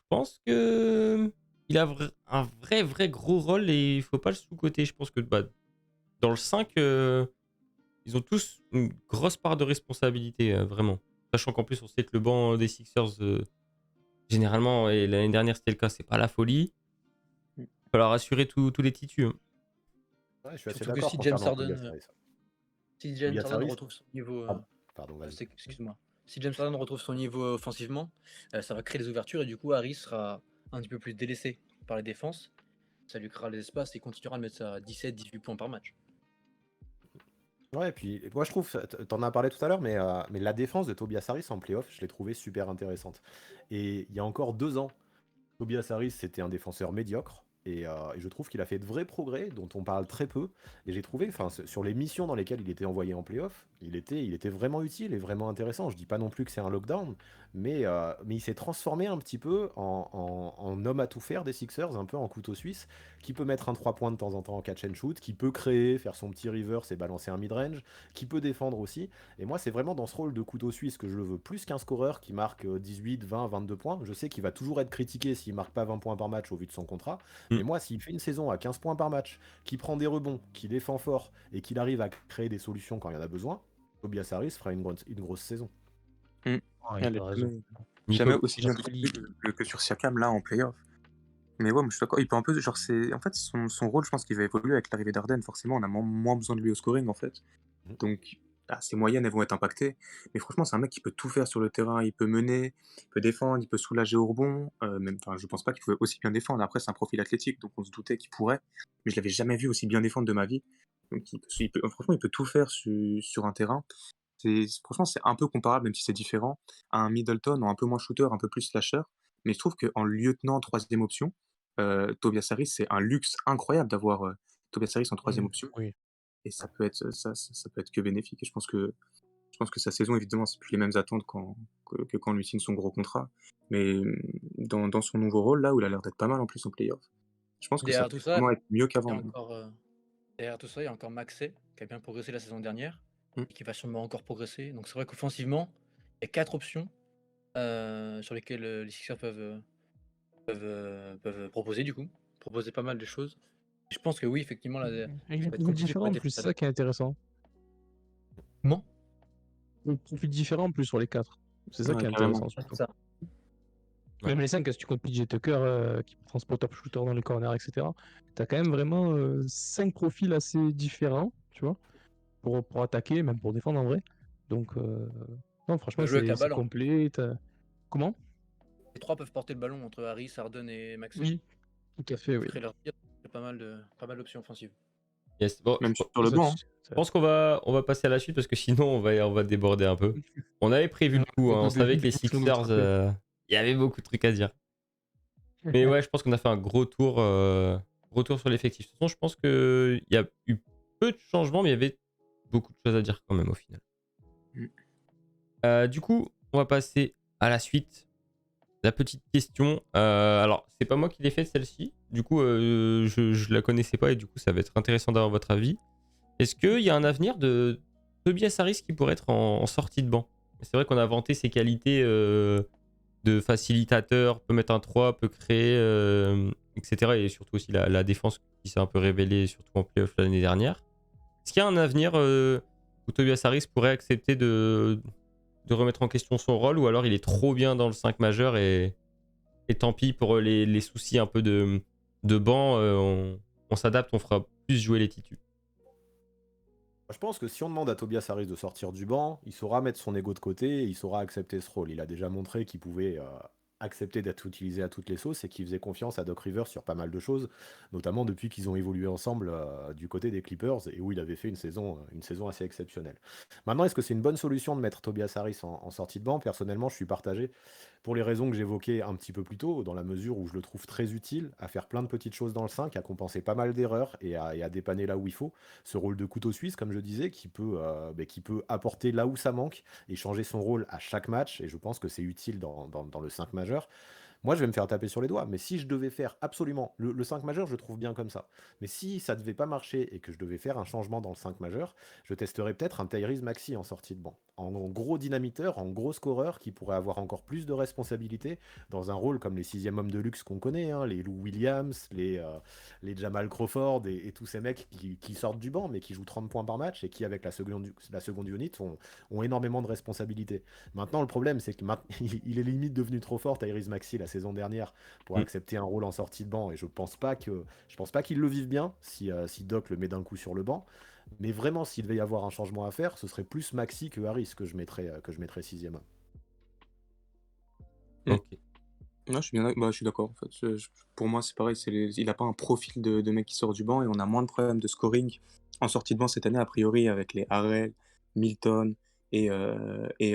Je pense que il a un vrai gros rôle et il faut pas le sous-coter. Je pense que dans le 5, ils ont tous une grosse part de responsabilité, vraiment. Sachant qu'en plus, on sait que le banc des Sixers, généralement, et l'année dernière c'était le cas, c'est pas la folie. Il va falloir assurer tous les titus, hein. Ouais, je suis assez Surtout que d'accord si James concernant Tobias Harden, Harris. si James Tobias Harden Harris retrouve son niveau, Pardon, vas-y. excuse-moi, si James Harden retrouve son niveau offensivement, ça va créer des ouvertures et du coup Harris sera un petit peu plus délaissé par les défenses. Ça lui créera les espaces et continuera de mettre ça à 17-18 points par match. Ouais, puis moi je trouve, t'en as parlé tout à l'heure, mais la défense de Tobias Harris en playoff, je l'ai trouvée super intéressante. Et il y a encore 2 ans, Tobias Harris, c'était un défenseur médiocre. Et je trouve qu'il a fait de vrais progrès dont on parle très peu. Et j'ai trouvé, enfin, sur les missions dans lesquelles il était envoyé en playoff, il était vraiment utile et vraiment intéressant. Je dis pas non plus que c'est un lockdown, mais il s'est transformé un petit peu en homme à tout faire des Sixers, un peu en couteau suisse, qui peut mettre un 3 points de temps en temps en catch and shoot, qui peut créer, faire son petit reverse et balancer un mid-range, qui peut défendre aussi. Et moi, c'est vraiment dans ce rôle de couteau suisse que je le veux, plus qu'un scoreur qui marque 18, 20, 22 points. Je sais qu'il va toujours être critiqué s'il marque pas 20 points par match au vu de son contrat. Mais moi, s'il fait une saison à 15 points par match, qui prend des rebonds, qui défend fort et qu'il arrive à créer des solutions quand il y en a besoin, Tobias Harris fera une grosse saison. Ouais, Elle t'as est raison. jamais Nico, aussi bien J'appuie. que sur Siakam là en playoff. Mais ouais, moi je suis d'accord. Il peut un peu, genre, en fait, son rôle, je pense qu'il va évoluer avec l'arrivée d'Arden. Forcément, on a moins besoin de lui au scoring en fait. Mhm. Donc, ses moyennes, elles vont être impactées. Mais franchement, c'est un mec qui peut tout faire sur le terrain. Il peut mener, il peut défendre, il peut soulager au rebond. Enfin, je pense pas qu'il pouvait aussi bien défendre. Après, c'est un profil athlétique, donc on se doutait qu'il pourrait. Mais je l'avais jamais vu aussi bien défendre de ma vie. Donc, franchement, il peut tout faire sur un terrain. Franchement, c'est un peu comparable, même si c'est différent, à un Middleton, en un peu moins shooter, un peu plus slasher. Mais je trouve qu'en lieutenant troisième option, Tobias Harris, c'est un luxe incroyable d'avoir Tobias Harris en troisième option. Oui. Et ça peut être, ça peut être que bénéfique. Et je pense que sa saison, évidemment, c'est plus les mêmes attentes que quand lui signe son gros contrat. Mais dans son nouveau rôle, là, où il a l'air d'être pas mal en plus en playoff, je pense que ça Derrière peut tout ça, vraiment être mieux il y qu'avant. a encore, derrière tout ça, il y a encore Maxey qui a bien progressé la saison dernière Mm. et qui va sûrement encore progresser. Donc c'est vrai qu'offensivement, il y a 4 options sur lesquelles les Sixers peuvent proposer du coup, proposer pas mal de choses. Je pense que oui, effectivement, là, ça Il va être est compliqué pour différent la en plus, défense c'est ça qui est intéressant. Comment? Un profil différent en plus sur les 4. C'est ça Ouais, qui est carrément. intéressant C'est surtout. ça. Ouais. Même les 5, si tu comptes PJ Tucker qui prend spot up shooter dans les corners, etc. T'as quand même vraiment 5 profils assez différents, tu vois, pour attaquer, même pour défendre en vrai. Donc, non, franchement, Jouer avec la c'est balle, en plus. complet. Comment? Les 3 peuvent porter le ballon entre Harris, Harden et Maxey. Oui, tout à fait, oui. Créer leur tir, c'est pas mal d'options offensives. Yes. Bon, Même je sur le banc. je pense qu'on va passer à la suite parce que sinon on va déborder un peu. On avait prévu le coup, hein, on savait que les Sixers, il y avait beaucoup de trucs à dire. Mais ouais, je pense qu'on a fait un gros tour sur l'effectif. De toute façon, je pense qu'il y a eu peu de changements, mais il y avait beaucoup de choses à dire quand même au final. Du coup, on va passer à la suite. La petite question. Alors, c'est pas moi qui l'ai faite celle-ci. Du coup, je la connaissais pas et du coup, ça va être intéressant d'avoir votre avis. Est-ce qu'il y a un avenir de Tobias Harris qui pourrait être en sortie de banc? C'est vrai qu'on a vanté ses qualités de facilitateur, peut mettre un 3, peut créer, etc. Et surtout aussi la défense qui s'est un peu révélée, surtout en playoff l'année dernière. Est-ce qu'il y a un avenir où Tobias Harris pourrait accepter de remettre en question son rôle ou alors il est trop bien dans le 5 majeur et tant pis pour les soucis un peu de banc, on s'adapte, on fera plus jouer les titus. Je pense que si on demande à Tobias Harris de sortir du banc, il saura mettre son ego de côté et il saura accepter ce rôle. Il a déjà montré qu'il pouvait accepter d'être utilisé à toutes les sauces et qu'il faisait confiance à Doc Rivers sur pas mal de choses, notamment depuis qu'ils ont évolué ensemble du côté des Clippers et où il avait fait une saison assez exceptionnelle. Maintenant, est-ce que c'est une bonne solution de mettre Tobias Harris en sortie de banc? Personnellement, je suis partagé. pour les raisons que j'évoquais un petit peu plus tôt, dans la mesure où je le trouve très utile à faire plein de petites choses dans le 5, à compenser pas mal d'erreurs et à dépanner là où il faut. Ce rôle de couteau suisse, comme je disais, qui peut apporter là où ça manque et changer son rôle à chaque match. Et je pense que c'est utile dans le 5 majeur. Moi, je vais me faire taper sur les doigts, mais si je devais faire absolument le 5 majeur, je trouve bien comme ça. Mais si ça devait pas marcher et que je devais faire un changement dans le 5 majeur, je testerais peut-être un Tyrese Maxey en sortie de banc. En gros dynamiteur, en gros scoreur qui pourrait avoir encore plus de responsabilités dans un rôle comme les sixième hommes de luxe qu'on connaît, hein, les Lou Williams, les Jamal Crawford et tous ces mecs qui sortent du banc mais qui jouent 30 points par match et qui, avec la seconde unit, ont énormément de responsabilités. Maintenant, le problème, c'est qu'il est limite devenu trop fort, Tyrese Maxey, la saison dernière, pour Mm. accepter un rôle en sortie de banc. Et je pense pas qu'il le vive bien si Doc le met d'un coup sur le banc. Mais vraiment, s'il devait y avoir un changement à faire, ce serait plus Maxey que Harris que je mettrais sixième homme. Mm. Ok. Non, je suis d'accord en fait. Pour moi, c'est pareil. Il n'a pas un profil de mec qui sort du banc et on a moins de problèmes de scoring en sortie de banc cette année, a priori, avec les Harrell, Milton et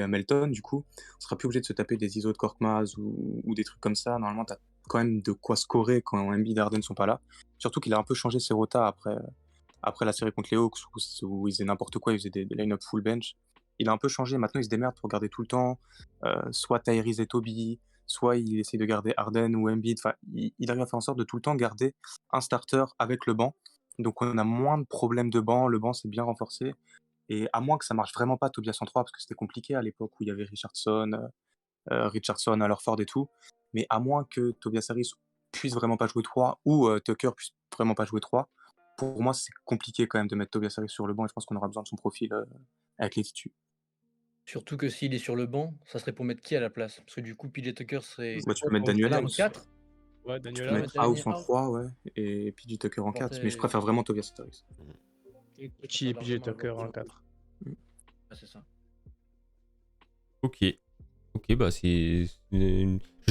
Melton. Du coup, on sera plus obligé de se taper des ISO de Korkmaz ou des trucs comme ça. Normalement, tu as quand même de quoi scorer quand Embiid et Harden ne sont pas là. Surtout qu'il a un peu changé ses rotas après la série contre les Hawks où il faisait n'importe quoi, il faisait des line-up full bench. Il a un peu changé. Maintenant, il se démerde pour garder tout le temps soit Tyrese et Toby, soit il essaie de garder Harden ou Embiid. Enfin, il arrive à faire en sorte de tout le temps garder un starter avec le banc. Donc on a moins de problèmes de banc. Le banc s'est bien renforcé. Et à moins que ça marche vraiment pas Tobias en 3, parce que c'était compliqué à l'époque où il y avait Richardson, Allerford et tout. Mais à moins que Tobias Harris puisse vraiment pas jouer 3 ou Tucker puisse vraiment pas jouer 3, pour moi c'est compliqué quand même de mettre Tobias Harris sur le banc et je pense qu'on aura besoin de son profil avec les titus. Surtout que s'il est sur le banc, ça serait pour mettre qui à la place? Parce que du coup, PJ Tucker serait Bah, tu peux mettre Daniel en House. 4. Ouais, Tu Daniel peux House. mettre Daniel House en House. 3, ouais, et PJ Tucker en 4, mais je Porter- préfère vraiment Tobias Harris. Et Gucci et PJ Tucker en 4. Ouais, c'est ça. Ok. Ok, bah je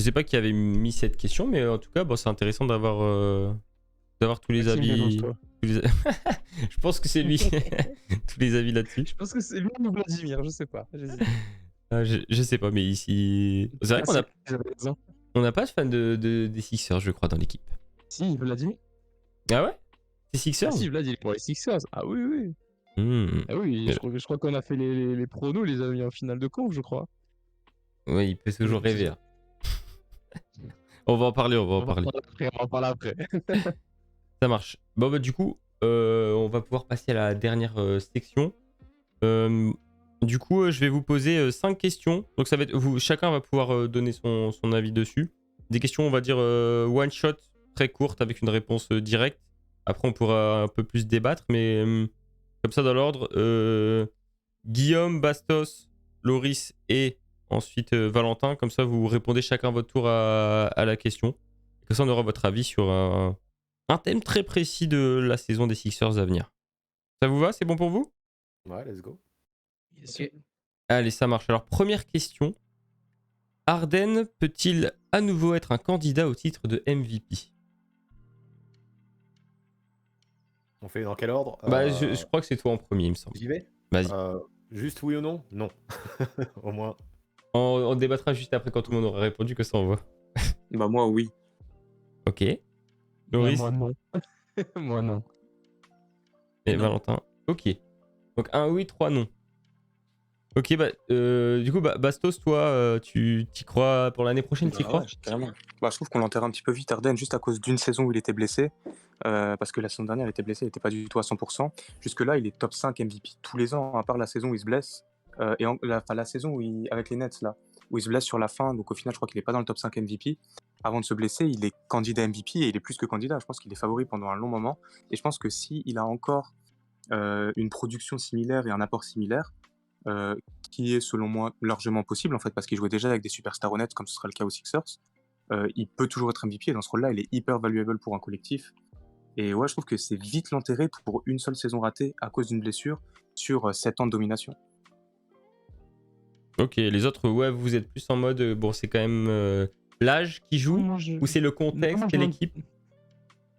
sais pas qui avait mis cette question, mais en tout cas, bah, c'est intéressant d'avoir tous les Maxime, avis. dénonce-toi. Je pense que c'est lui. Tous les avis là-dessus. Je pense que c'est lui ou Vladimir, je sais pas. J'hésite. Ah, je sais pas, mais ici. C'est vrai qu'on a, J'avais raison. on n'a pas de fan des Sixers, je crois, dans l'équipe. Si, Vladimir. Ah ouais? C'est Ah Sixers? si, Vlad, il est pour les Sixers. Ah oui, oui. Hmm. Ah oui, Mais- je crois qu'on a fait les pronos, les a mis en finale de conf, je crois. Ouais, il peut toujours rêver. Hein. On va en parler, on va en parler. On va en parler après. Ça marche. Bon, bah, du coup, on va pouvoir passer à la dernière section. Du coup, je vais vous poser 5 questions. Donc, ça va être, chacun va pouvoir donner son avis dessus. Des questions, on va dire, one shot, très courtes, avec une réponse directe. Après, on pourra un peu plus débattre, mais comme ça, dans l'ordre, Guillaume, Bastos, Loris et ensuite Valentin. Comme ça, vous répondez chacun à votre tour à la question. Comme ça, on aura votre avis sur un thème très précis de la saison des Sixers à venir. Ça vous va? C'est bon pour vous? Ouais, let's go. Ok. Allez, ça marche. Alors, première question. Harden peut-il à nouveau être un candidat au titre de MVP? On fait dans quel ordre? Bah, je crois que c'est toi en premier, il me semble. J'y vais? Vas-y. Juste oui ou non? Non. Au moins. On débattra juste après quand tout le monde aura répondu, que ça envoie. Bah moi oui. Ok. Loris Moi non. Moi non. et Non. Valentin. Ok. Donc, un oui, 3 non. Ok, bah, du coup, Bastos, toi, tu t'y crois pour l'année prochaine, t'y Bah crois? ouais, carrément. Bah, je trouve qu'on l'enterre un petit peu vite, Harden, juste à cause d'une saison où il était blessé. Parce que la saison dernière, il était blessé, il n'était pas du tout à 100%. Jusque-là, il est top 5 MVP tous les ans, à part la saison où il se blesse. La saison où avec les Nets, là, où il se blesse sur la fin. Donc au final, je crois qu'il n'est pas dans le top 5 MVP. Avant de se blesser, il est candidat MVP et il est plus que candidat. Je pense qu'il est favori pendant un long moment. Et je pense que s'il a encore une production similaire et un apport similaire, qui est selon moi largement possible en fait parce qu'il jouait déjà avec des superstars honnêtes comme ce sera le cas aux Sixers, il peut toujours être MVP et dans ce rôle-là il est hyper valuable pour un collectif et ouais je trouve que c'est vite l'enterrer pour une seule saison ratée à cause d'une blessure sur 7 ans de domination. Ok, les autres, ouais, vous êtes plus en mode, bon, c'est quand même l'âge qui joue, ou c'est le contexte, c'est l'équipe?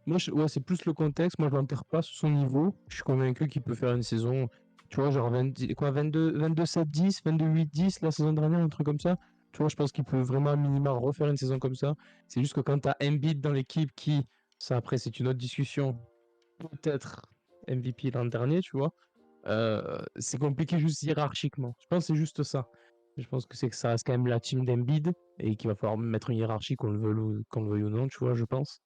Ouais, c'est plus le contexte. Moi, je l'enterre pas sur son niveau. Je suis convaincu qu'il peut faire une saison, tu vois, genre 22, 7-10, 22-8-10 la saison dernière, un truc comme ça. Tu vois, je pense qu'il peut vraiment à minima refaire une saison comme ça. C'est juste que quand tu as Embiid dans l'équipe qui, ça après c'est une autre discussion, peut-être MVP l'an dernier, tu vois, c'est compliqué juste hiérarchiquement. Je pense que c'est juste ça. Je pense que c'est que ça reste quand même la team d'Embiid et qu'il va falloir mettre une hiérarchie qu'on le veuille ou non, tu vois, je pense.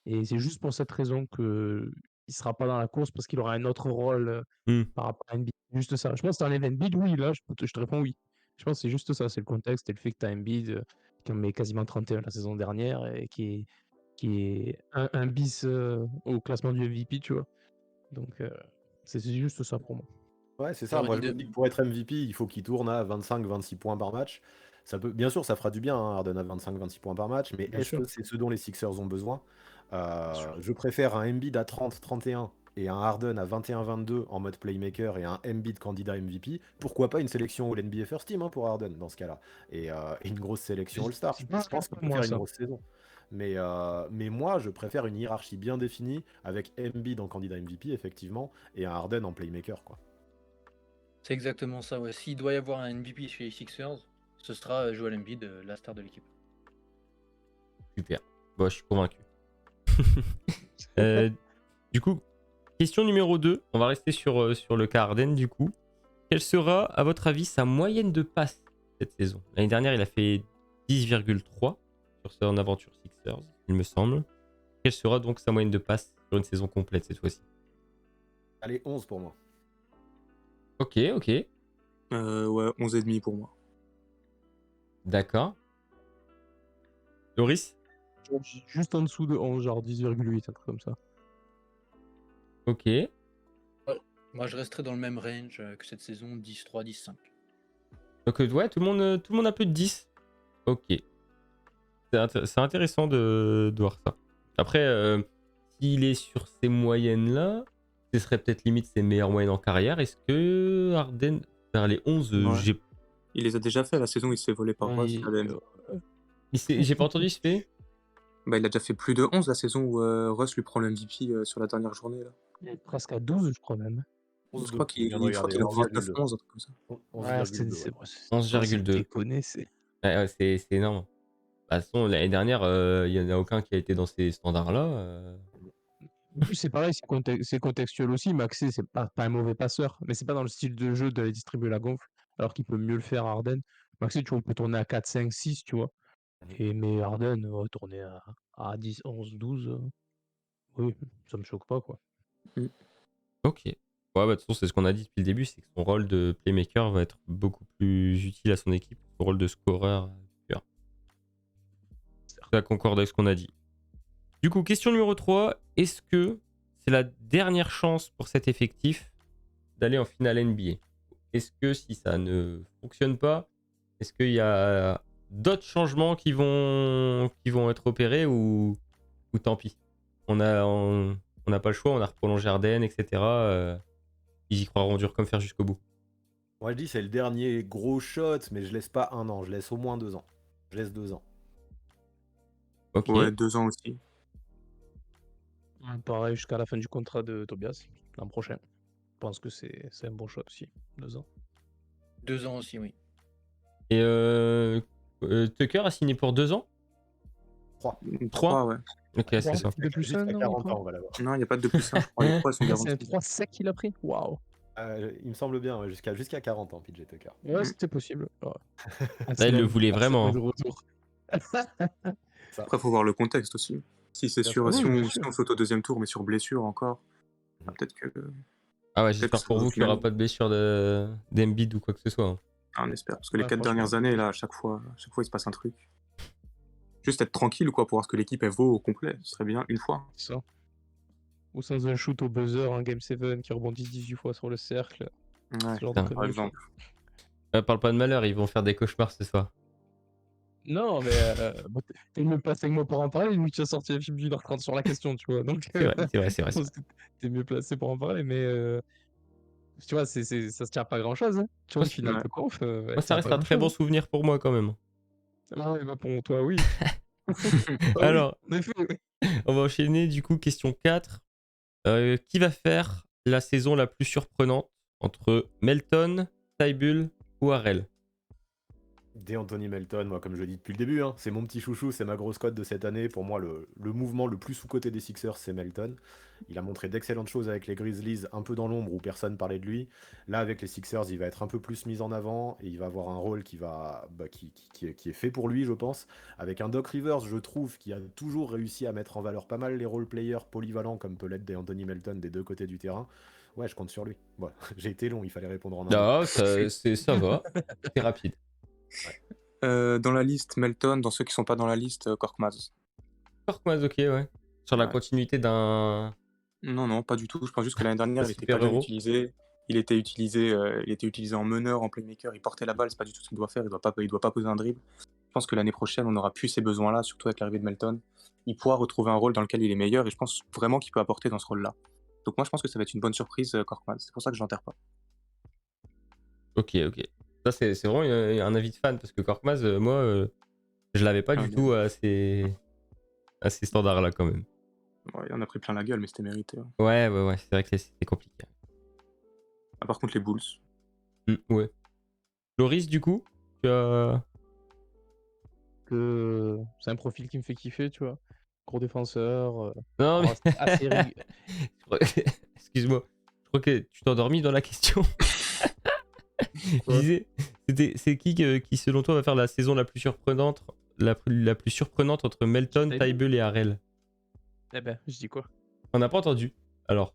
Et c'est juste pour cette raison que il sera pas dans la course parce qu'il aura un autre rôle Hmm. par rapport à Embiid. Juste ça. Je pense que tu enlèves Embiid, oui, là, je te réponds oui. Je pense que c'est juste ça, c'est le contexte et le fait que tu as Embiid qui en met quasiment 31 la saison dernière et qui est un bis au classement du MVP, tu vois. Donc, c'est juste ça pour moi. Ouais, c'est ça. Alors, Moi, je me dis que pour être MVP, il faut qu'il tourne à 25-26 points par match. Ça peut, bien sûr, ça fera du bien, hein, Harden à 25-26 points par match, mais Bien est-ce sûr. que c'est ce dont les Sixers ont besoin? sûr. Je préfère un Embiid à 30-31 et un Harden à 21-22 en mode playmaker et un Embiid candidat MVP. Pourquoi pas une sélection All-NBA First Team, hein, pour Harden dans ce cas-là, et une grosse sélection All-Star. C'est Je pas pense qu'il peut moi faire une ça. grosse saison. Mais moi, je préfère une hiérarchie bien définie avec Embiid en candidat MVP, effectivement, et un Harden en playmaker, quoi. C'est exactement ça, ouais. S'il doit y avoir un MVP chez les Sixers, ce sera Joel Embiid, la star de l'équipe. Super. Bon, je suis convaincu. Du coup, question numéro 2. On va rester sur le cas Harden, du coup. Quelle sera, à votre avis, sa moyenne de passes cette saison? L'année dernière, il a fait 10,3 sur son aventure Sixers, il me semble. Quelle sera donc sa moyenne de passes sur une saison complète cette fois-ci? Allez, 11 pour moi. Ok, ok. Ouais, 11,5 pour moi. D'accord. Loris? Juste en dessous de 11, genre 10,8, un truc comme ça. Ok. Moi, je resterai dans le même range que cette saison, 10-3, 10-5. Donc, ouais, tout le monde a plus de 10. Ok. C'est intéressant de voir ça. Après, s'il est sur ces moyennes-là, ce serait peut-être limite ses meilleures moyennes en carrière. Est-ce que Harden, vers les 11, Ouais. Il les a déjà fait la saison où il se fait voler par Ouais, Russ. Harden. j'ai pas entendu ce fait. Bah, il a déjà fait plus de 11 la saison où Russ lui prend le MVP sur la dernière journée. Là. il est presque à 12, je crois même. Je crois Je viens de qu'il regarder, est en 29-11, 11,2. un truc comme ça. 11,2, ouais. 11,2. déconné, c'est. Ouais, c'est énorme. De toute façon, l'année dernière, il n'y en a aucun qui a été dans ces standards-là. En plus, c'est pareil, c'est contextuel aussi. Maxey, c'est pas un mauvais passeur, mais c'est pas dans le style de jeu d'aller distribuer la gonfle, alors qu'il peut mieux le faire, Harden. Maxey, tu vois, il peut tourner à 4, 5, 6, tu vois. Mais Harden, tourner à 10, 11, 12, oui, ça me choque pas, quoi. Ok. Ouais, bah, de toute façon, c'est ce qu'on a dit depuis le début, c'est que son rôle de playmaker va être beaucoup plus utile à son équipe, son rôle de scoreur pur. Ça concorde avec ce qu'on a dit. Du coup, question numéro 3. Est-ce que c'est la dernière chance pour cet effectif d'aller en finale NBA? Est-ce que si ça ne fonctionne pas, est-ce qu'il y a d'autres changements qui vont être opérés ou tant pis? On n'a pas le choix, on a reprolongé Harden, etc. Ils y croiront dur comme fer jusqu'au bout. Moi, je dis c'est le dernier gros shot, mais je laisse pas 1 an, je laisse au moins 2 ans. Je laisse 2 ans. Ok. Ouais, 2 ans aussi. Pareil, jusqu'à la fin du contrat de Tobias, l'an prochain. Je pense que c'est un bon choix aussi, 2 ans. 2 ans aussi, oui. Et Tucker a signé pour 2 ans? 3. 3, ouais. Ok, c'est ça. De plus un, Jusqu'à non, 40 pas ans, on va l'avoir. Non, il n'y a pas de 2+1, je crois. Les 3 sont C'est un garantis. 3 sec qu'il a pris. Waouh. Il me semble bien, ouais, jusqu'à 40 ans, PJ Tucker. Ouais, c'était possible. Ouais. Là, il le voulait vraiment. De retour. Après, il faut voir le contexte aussi. Si c'est Bien sûr, sûr. si Oui, bien on sûr. saute au deuxième tour, mais sur blessure encore, peut-être que. Ah ouais, Peut-être j'espère que pour ça vous va qu'il n'y aura finir. pas de blessure d'Embiid ou quoi que ce soit. Ah, on espère. Parce que les Ouais, 4 dernières franchement. années, là, à chaque fois, il se passe un truc. Juste être tranquille, quoi, pour voir ce que l'équipe elle vaut au complet. Ce serait bien une fois. Ça. Ou sans un shoot au buzzer en Game 7 qui rebondit 18 fois sur le cercle. Ouais, Ce genre de putain, par conneries. exemple. Parle pas de malheur, ils vont faire des cauchemars ce soir. Non, mais t'es mieux placé que moi pour en parler, vu que tu as sorti un film d'1h30 sur la question, tu vois. Donc, C'est vrai, c'est vrai, c'est vrai. je pense que t'es mieux placé pour en parler, mais tu vois, ça se tient pas à grand chose. Hein. Tu vois, une finale Ouais. de conf, elle Moi, ça tient reste pas un grand très chose. bon souvenir pour moi quand même. Ah ouais, bah pour toi, oui. Ah oui, Alors, en effet, oui. on va enchaîner du coup, question 4. Qui va faire la saison la plus surprenante entre Melton, Thybulle ou Harrell? D'Anthony Melton, moi, comme je le dis depuis le début, hein, c'est mon petit chouchou, c'est ma grosse cote de cette année. Pour moi, le mouvement le plus sous-coté des Sixers, c'est Melton. Il a montré d'excellentes choses avec les Grizzlies, un peu dans l'ombre où personne parlait de lui. Là, avec les Sixers, il va être un peu plus mis en avant et il va avoir un rôle qui est fait pour lui, je pense. Avec un Doc Rivers, je trouve, qui a toujours réussi à mettre en valeur pas mal les role-players polyvalents comme peut l'être d'Anthony Melton des deux côtés du terrain. Ouais, je compte sur lui. Bon, j'ai été long, il fallait répondre en un mot. Non, ça va. C'est rapide. Dans la liste, Melton. Dans ceux qui sont pas dans la liste, Korkmaz. Korkmaz, ok, ouais. Sur la Ouais. continuité d'un Non, pas du tout. Je pense juste que l'année dernière, il était pas bien super-héros. utilisé. Il était utilisé en meneur, en playmaker. Il portait la balle, c'est pas du tout ce qu'il doit faire. Il doit pas poser un dribble. Je pense que l'année prochaine, on n'aura plus ces besoins-là, surtout avec l'arrivée de Melton. Il pourra retrouver un rôle dans lequel il est meilleur et je pense vraiment qu'il peut apporter dans ce rôle-là. Donc moi, je pense que ça va être une bonne surprise, Korkmaz. C'est pour ça que je l'enterre pas. Ok. Ça, c'est vraiment un avis de fan parce que Korkmaz, moi, je l'avais pas Ah, du tout à ces standards-là quand même. Ouais, il en a pris plein la gueule, mais c'était mérité. Hein. Ouais, c'est vrai que c'était compliqué. Ah, par contre, les Bulls. Ouais. Loris, du coup, tu as. Que c'est un profil qui me fait kiffer, tu vois. Gros défenseur, Non, mais. assez Excuse-moi. Je crois que tu t'es endormi dans la question. Je Quoi disais, c'est qui, selon toi, va faire la saison la plus surprenante, la plus surprenante entre Melton, Tybalt. Tybalt et Harrell? Eh ben, je dis quoi? On n'a pas entendu. Alors.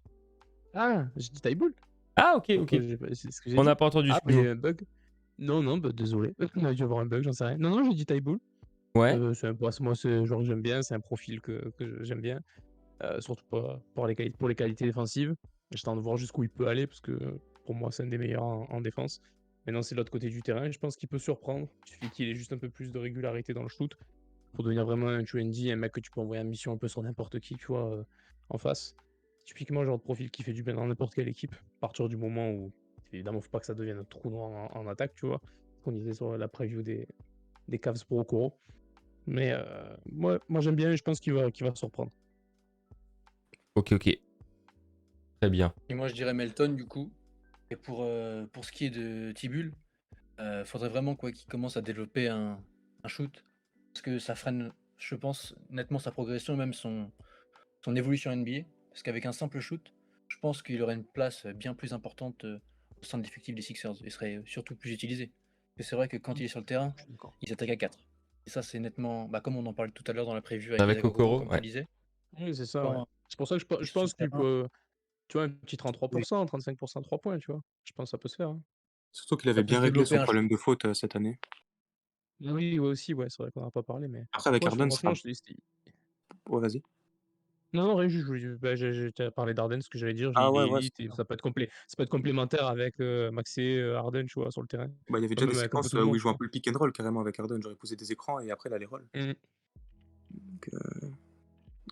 Ah, j'ai dit Tybalt. Ah, ok. C'est ce que j'ai On dit. n'a pas entendu, Ah, bah, il y a excuse-moi. eu un bug. Non, bah, désolé. On a dû avoir un bug, j'en sais rien. Non, j'ai dit Tybalt. Ouais. Moi, c'est un joueur que j'aime bien, c'est un profil que j'aime bien. Surtout pour les qualités défensives. J'attends de voir jusqu'où il peut aller, parce que pour moi, c'est un des meilleurs en défense. Maintenant, c'est l'autre côté du terrain. Je pense qu'il peut surprendre. Il suffit qu'il ait juste un peu plus de régularité dans le shoot pour devenir vraiment un 2 un mec que tu peux envoyer en mission un peu sur n'importe qui, tu vois, en face. Typiquement, le genre de profil qui fait du bien dans n'importe quelle équipe. À partir du moment où, évidemment, faut pas que ça devienne un trou noir en attaque, tu vois. On disait sur la preview des Cavs pour Okoro. Mais moi j'aime bien et je pense qu'il va surprendre. Ok. Très bien. Et moi, je dirais Melton, du coup. Et pour ce qui est de Tibul, faudrait vraiment qu'il commence à développer un shoot. Parce que ça freine, je pense, nettement sa progression et même son évolution NBA. Parce qu'avec un simple shoot, je pense qu'il aurait une place bien plus importante au sein de l'effectif des Sixers. Il serait surtout plus utilisé. Et c'est vrai que quand il est sur le terrain, Je suis d'accord. il s'attaque à 4. Et ça, c'est nettement, comme on en parlait tout à l'heure dans la preview avec Avec Isaac Okoro, Okoro, comme tu ouais. disais. Oui, c'est ça, ouais. Quand C'est pour ça que il je est sur le pense qu'il terrain, peut, tu vois, un petit oui, 33%, 35% 3 points, tu vois. Je pense que ça peut se faire. Hein. Surtout qu'il ça avait peut bien se réglé développer son un shoot. problème de faute cette année. Oui, ouais, aussi, ouais, c'est vrai qu'on n'a pas parlé, mais Après, avec moi, Harden, franchement, je te dis, Ouais, vas-y. non, rien, juste, j'ai parlé d'Arden, ce que j'allais dire, Ah il ouais, est ouais. élite et ça peut être complémentaire avec Maxey, Harden, tu vois, sur le terrain. Bah, il y avait Enfin, déjà des même avec un peu séquences tout le où monde, il tu jouait un vois. peu le pick and roll carrément avec Harden. J'aurais posé des écrans et après, il a les rolls. Mm. Donc,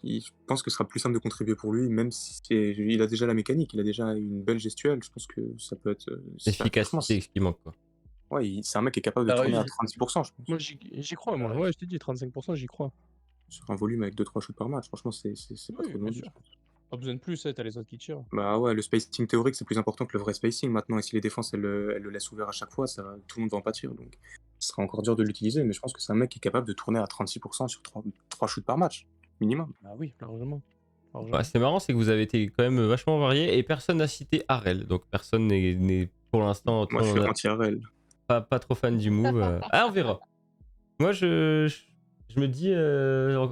je pense que ce sera plus simple de contribuer pour lui, même si il a déjà la mécanique, il a déjà une belle gestuelle. Je pense que ça peut être. Franchement, L'efficacité, ce qui manque, quoi. ouais, c'est un mec qui est capable de Ah tourner à oui, 36%, je pense. Moi, j'y crois, moi. bah, Ouais, je t'ai dit, 35%, j'y crois. Sur un volume avec 2-3 shoots par match. Franchement, c'est pas Oui, trop bien demandé, sûr. je pense. Pas besoin de plus, t'as les autres qui tirent. Bah ouais, le spacing théorique, c'est plus important que le vrai spacing maintenant. Et si les défenses, elles le laissent ouvert à chaque fois, tout le monde va en pâtir. Donc, ce sera encore dur de l'utiliser. Mais je pense que c'est un mec qui est capable de tourner à 36% sur 3 shoots par match, minimum. Bah oui, largement. Ouais, c'est marrant, c'est que vous avez été quand même vachement varié et personne n'a cité Harrell. Donc personne n'est pour l'instant, en tout Moi, cas, je on suis a anti-RL. pas trop fan du move. Ah, on verra. Moi, je me dis,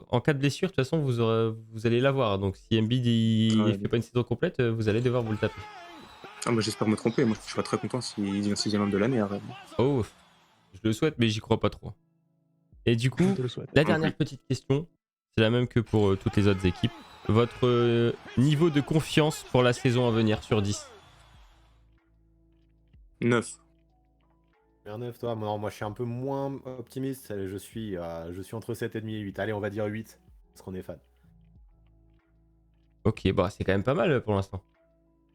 en cas de blessure, de toute façon, vous allez l'avoir. Donc si Embiid il Ouais, fait pas une saison complète, vous allez devoir vous le taper. ah, bah, j'espère me tromper. Moi, je serais très content s'il devient 6ème homme de l'année, RL. Oh, je le souhaite, mais j'y crois pas trop. Et du Je coup, te le souhaite. la Non dernière plus. petite question, c'est la même que pour toutes les autres équipes. Votre niveau de confiance pour la saison à venir sur 10? 9. Un 9, toi? Non, moi je suis un peu moins optimiste. Je suis entre 7,5 et 8. Allez, on va dire 8, parce qu'on est fan. Ok, bah c'est quand même pas mal pour l'instant.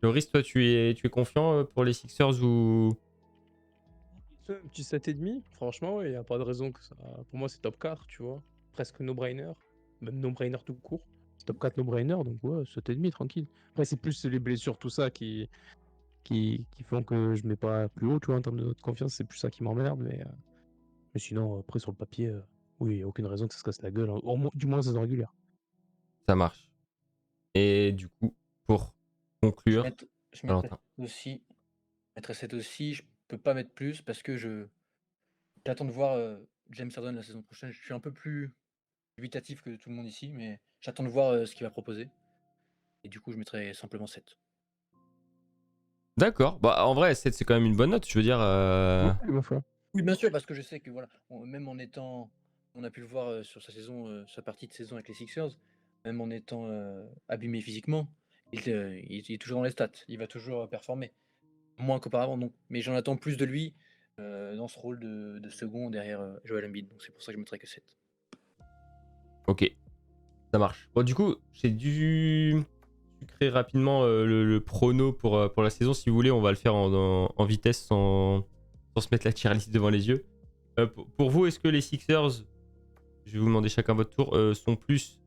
Loris, toi, tu es confiant pour les Sixers ou... Un petit 7,5, franchement, ouais, y a pas de raison que ça. Pour moi, c'est top 4, tu vois. Presque no-brainer. Même no-brainer tout court. C'est top 4 no-brainer, donc ouais, 7,5, tranquille. Après, c'est plus les blessures, tout ça, qui font que je mets pas plus haut, tu vois, en termes de note de confiance. C'est plus ça qui m'emmerde, mais Mais sinon, après, sur le papier, oui, il n'y a aucune raison que ça se casse la gueule, hein, du moins en saison régulière. Ça marche. Et du coup, pour Je, conclure, mett- je mettrais Valentin. aussi, je mettrais 7 aussi. Je peux pas mettre plus parce que j'attends de voir James Harden la saison prochaine. Je suis un peu plus dubitatif que tout le monde ici, mais j'attends de voir ce qu'il va proposer. Et du coup, je mettrais simplement 7. D'accord. Bah, en vrai, 7, c'est quand même une bonne note. Je veux dire. Oui, ma foi. Oui, bien sûr, parce que je sais que voilà, même en étant, on a pu le voir sur sa saison, sa partie de saison avec les Sixers, même en étant abîmé physiquement, il est toujours dans les stats, il va toujours performer, moins qu'auparavant, donc. Mais j'en attends plus de lui dans ce rôle de second derrière Joel Embiid, donc c'est pour ça que je mettrais que 7. Ok. Ça marche. Bon, du coup, j'ai dû sucrer rapidement le prono pour la saison. Si vous voulez, on va le faire en vitesse sans se mettre la tier list devant les yeux. Pour vous, est-ce que les Sixers, je vais vous demander chacun votre tour, sont plus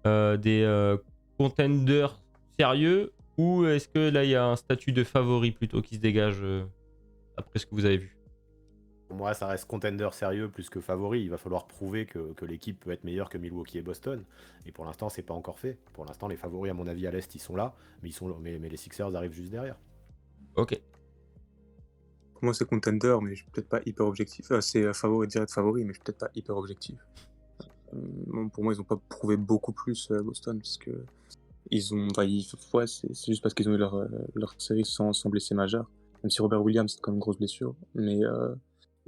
des contenders sérieux ou est-ce que là, il y a un statut de favori plutôt qui se dégage après ce que vous avez vu? Pour moi, ça reste contender sérieux plus que favori. Il va falloir prouver que l'équipe peut être meilleure que Milwaukee et Boston. Et pour l'instant, c'est pas encore fait. Pour l'instant, les favoris, à mon avis, à l'Est, ils sont là. Mais les Sixers arrivent juste derrière. Ok. Pour moi, c'est contender, mais je suis peut-être pas hyper objectif. C'est favori, direct favori, mais je suis peut-être pas hyper objectif. Pour moi, ils ont pas prouvé beaucoup plus Boston, parce que ils ont. Ouais, c'est juste parce qu'ils ont eu leur série sans blessé majeur. Même si Robert Williams, c'est quand même une grosse blessure. Mais.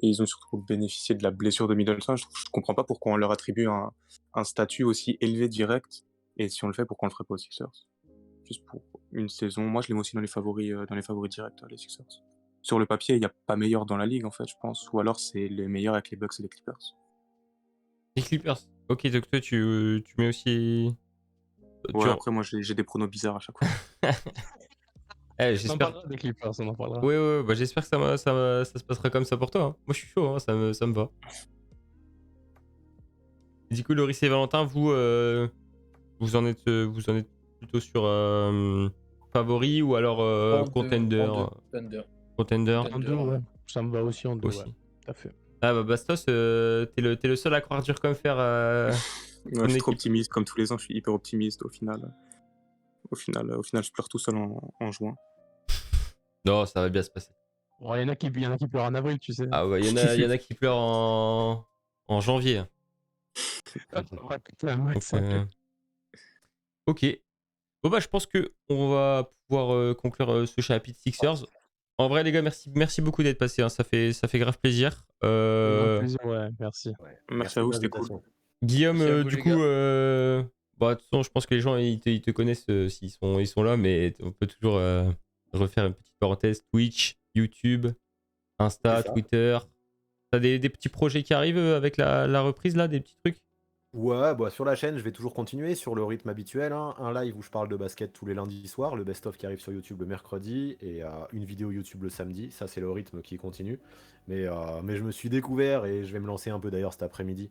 Et ils ont surtout bénéficié de la blessure de Middleton. Je comprends pas pourquoi on leur attribue un statut aussi élevé direct. Et si on le fait, pourquoi on le ferait pas aux Sixers? Juste pour une saison. Moi, je les mets aussi dans les favoris directs, les Sixers. Sur le papier, il n'y a pas meilleur dans la ligue, en fait, je pense. Ou alors, c'est les meilleurs avec les Bucks et les Clippers. Les Clippers. Ok, donc toi, tu mets aussi. Ouais, après, moi, j'ai des pronos bizarres à chaque fois. Eh, On en j'espère. parlera des Clippers, on en parlera. Oui, bah, j'espère que ça se passera comme ça pour toi, hein. Moi, je suis chaud, hein, ça me va. Du coup, Loris et Valentin, vous en êtes plutôt sur favori ou alors contender? Contender En deux, ouais. Ça me va aussi en deux, aussi. ouais. Tout à fait. Ah bah Bastos, t'es le seul à croire dur comme fer. Ouais, je suis trop équipe. optimiste, comme tous les ans, je suis hyper optimiste au final. Au final, je pleure tout seul en juin. Non, ça va bien se passer. Bon, il y en a qui pleurent en avril, tu sais. Ah ouais, il y en a qui pleurent en janvier. Ouais, putain, Max, Donc, ok. Bon bah je pense que on va pouvoir conclure ce chapitre Sixers. En vrai les gars, merci beaucoup d'être passés, hein. Ça fait grave plaisir. Grand plaisir, ouais, merci. Ouais. Merci à vous, de c'était cool. l'invitation. Guillaume, Merci à vous, du les coup, gars. bah, de toute façon, je pense que les gens ils te connaissent s'ils sont là, mais on peut toujours refaire une petite parenthèse. Twitch, YouTube, Insta, C'est ça. Twitter. T'as des petits projets qui arrivent avec la reprise là, des petits trucs? Ouais, bah sur la chaîne, je vais toujours continuer sur le rythme habituel, hein. Un live où je parle de basket tous les lundis soirs, le best-of qui arrive sur YouTube le mercredi, et une vidéo YouTube le samedi. Ça, c'est le rythme qui continue. Mais je me suis découvert, et je vais me lancer un peu d'ailleurs cet après-midi.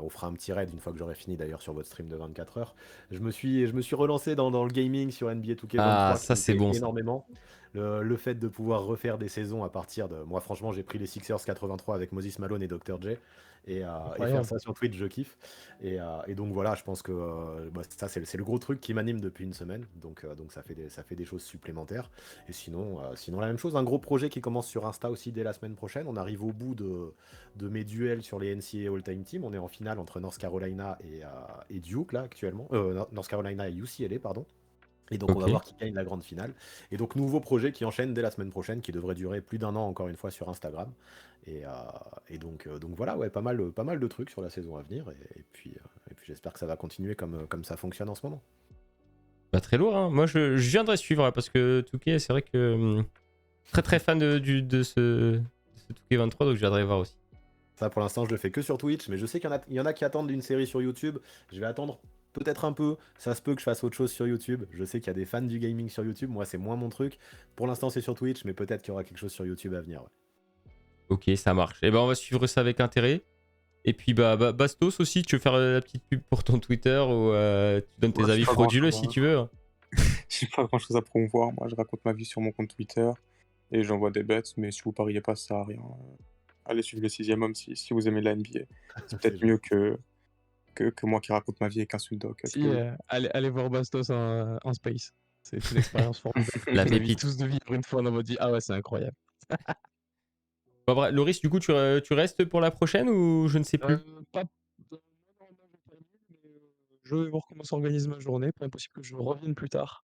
On fera un petit raid une fois que j'aurai fini d'ailleurs sur votre stream de 24 heures. Je me suis relancé dans le gaming sur NBA 2K23 Ah, qui ça me c'est plaît bon ça. énormément. Le fait de pouvoir refaire des saisons à partir de. Moi, franchement, j'ai pris les Sixers 83 avec Moses Malone et Dr. J. Et faire Incroyable. ça sur Twitch, je kiffe. Et donc voilà, je pense que ça, c'est le gros truc qui m'anime depuis une semaine. Donc ça fait des choses supplémentaires. Et sinon, la même chose, un gros projet qui commence sur Insta aussi dès la semaine prochaine. On arrive au bout de mes duels sur les NCAA All-Time Team. On est en finale entre North Carolina et Duke, là, actuellement. North Carolina et UCLA, pardon. Et donc on va Ok. voir qui gagne la grande finale. Et donc nouveau projet qui enchaîne dès la semaine prochaine, qui devrait durer plus d'un an encore une fois sur Instagram. Et donc voilà, ouais, pas mal de trucs sur la saison à venir. Et puis j'espère que ça va continuer comme ça fonctionne en ce moment. Bah, très lourd, hein. Moi je viendrai suivre là, parce que Touquet, c'est vrai que très très fan de ce Touquet 23, donc je viendrai voir aussi. Ça pour l'instant je le fais que sur Twitch, mais je sais qu'il y en a qui attendent une série sur YouTube. Je vais attendre peut-être un peu, ça se peut que je fasse autre chose sur YouTube. Je sais qu'il y a des fans du gaming sur YouTube, moi c'est moins mon truc. Pour l'instant c'est sur Twitch, mais peut-être qu'il y aura quelque chose sur YouTube à venir. Ouais. Ok, ça marche. Et ben on va suivre ça avec intérêt. Et puis bah Bastos aussi, tu veux faire la petite pub pour ton Twitter ou tu donnes tes Ouais, avis c'est pas frauduleux grand-chose, si hein. tu veux. J'ai pas grand chose à promouvoir. Moi, je raconte ma vie sur mon compte Twitter et j'envoie des bets, mais si vous pariez pas, ça sert à rien. allez suivre le 6ème homme si vous aimez la NBA. C'est C'est peut-être gentil. mieux que moi qui raconte ma vie avec un Doc. Si, allez voir Bastos en Space. C'est une expérience formidable. La Je vous invite pépite. tous de vivre une fois dans votre vie. Ah ouais, c'est incroyable. Bon, bref, Loris, du coup, tu restes pour la prochaine ou je ne sais plus? Pas... Normalement, je termine, mais je vais voir comment s'organise ma journée. Pas impossible que je revienne plus tard.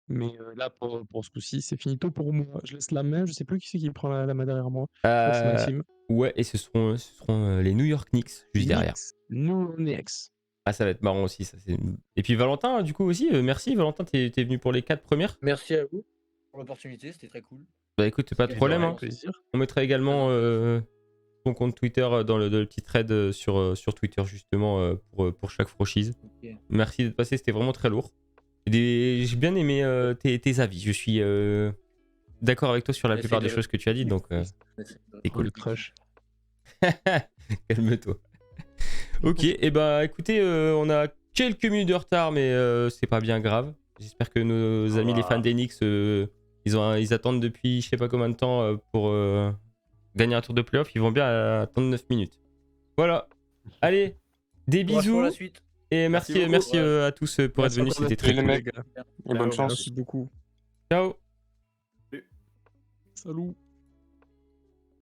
Mais là, pour ce coup-ci, c'est finito pour moi. Je laisse la main. Je sais plus qui c'est qui prend la main derrière moi. Je crois que c'est Maxime. Ouais, et ce seront les New York Knicks juste derrière. Nous, Knicks. Ah, ça va être marrant aussi. Ça, et puis Valentin, du coup aussi, merci Valentin, t'es venu pour les 4 premières. Merci à vous pour l'opportunité, c'était très cool. Bah écoute, pas de C'était problème. vraiment Hein. Plaisir. On mettra également ton compte Twitter dans le petit thread sur Twitter justement pour chaque franchise. Ok. Merci d'être passé, c'était vraiment très lourd. J'ai bien aimé tes avis. Je suis d'accord avec toi sur la J'essaie plupart des de- choses que tu as dites, donc c'est cool. Le crush. Calme-toi. Ok, et bah écoutez, on a quelques minutes de retard, mais c'est pas bien grave. J'espère que nos amis les fans d'Enix, ils attendent depuis je sais pas combien de temps pour gagner un tour de playoff. Ils vont bien attendre 9 minutes. Voilà. Allez, des Courage pour bisous la suite. et Merci merci, beaucoup. à tous pour être Merci venus. encore C'était d'être très les cool. mecs. les gars. Et bonne Ciao. chance. Merci beaucoup. Ciao. Salut.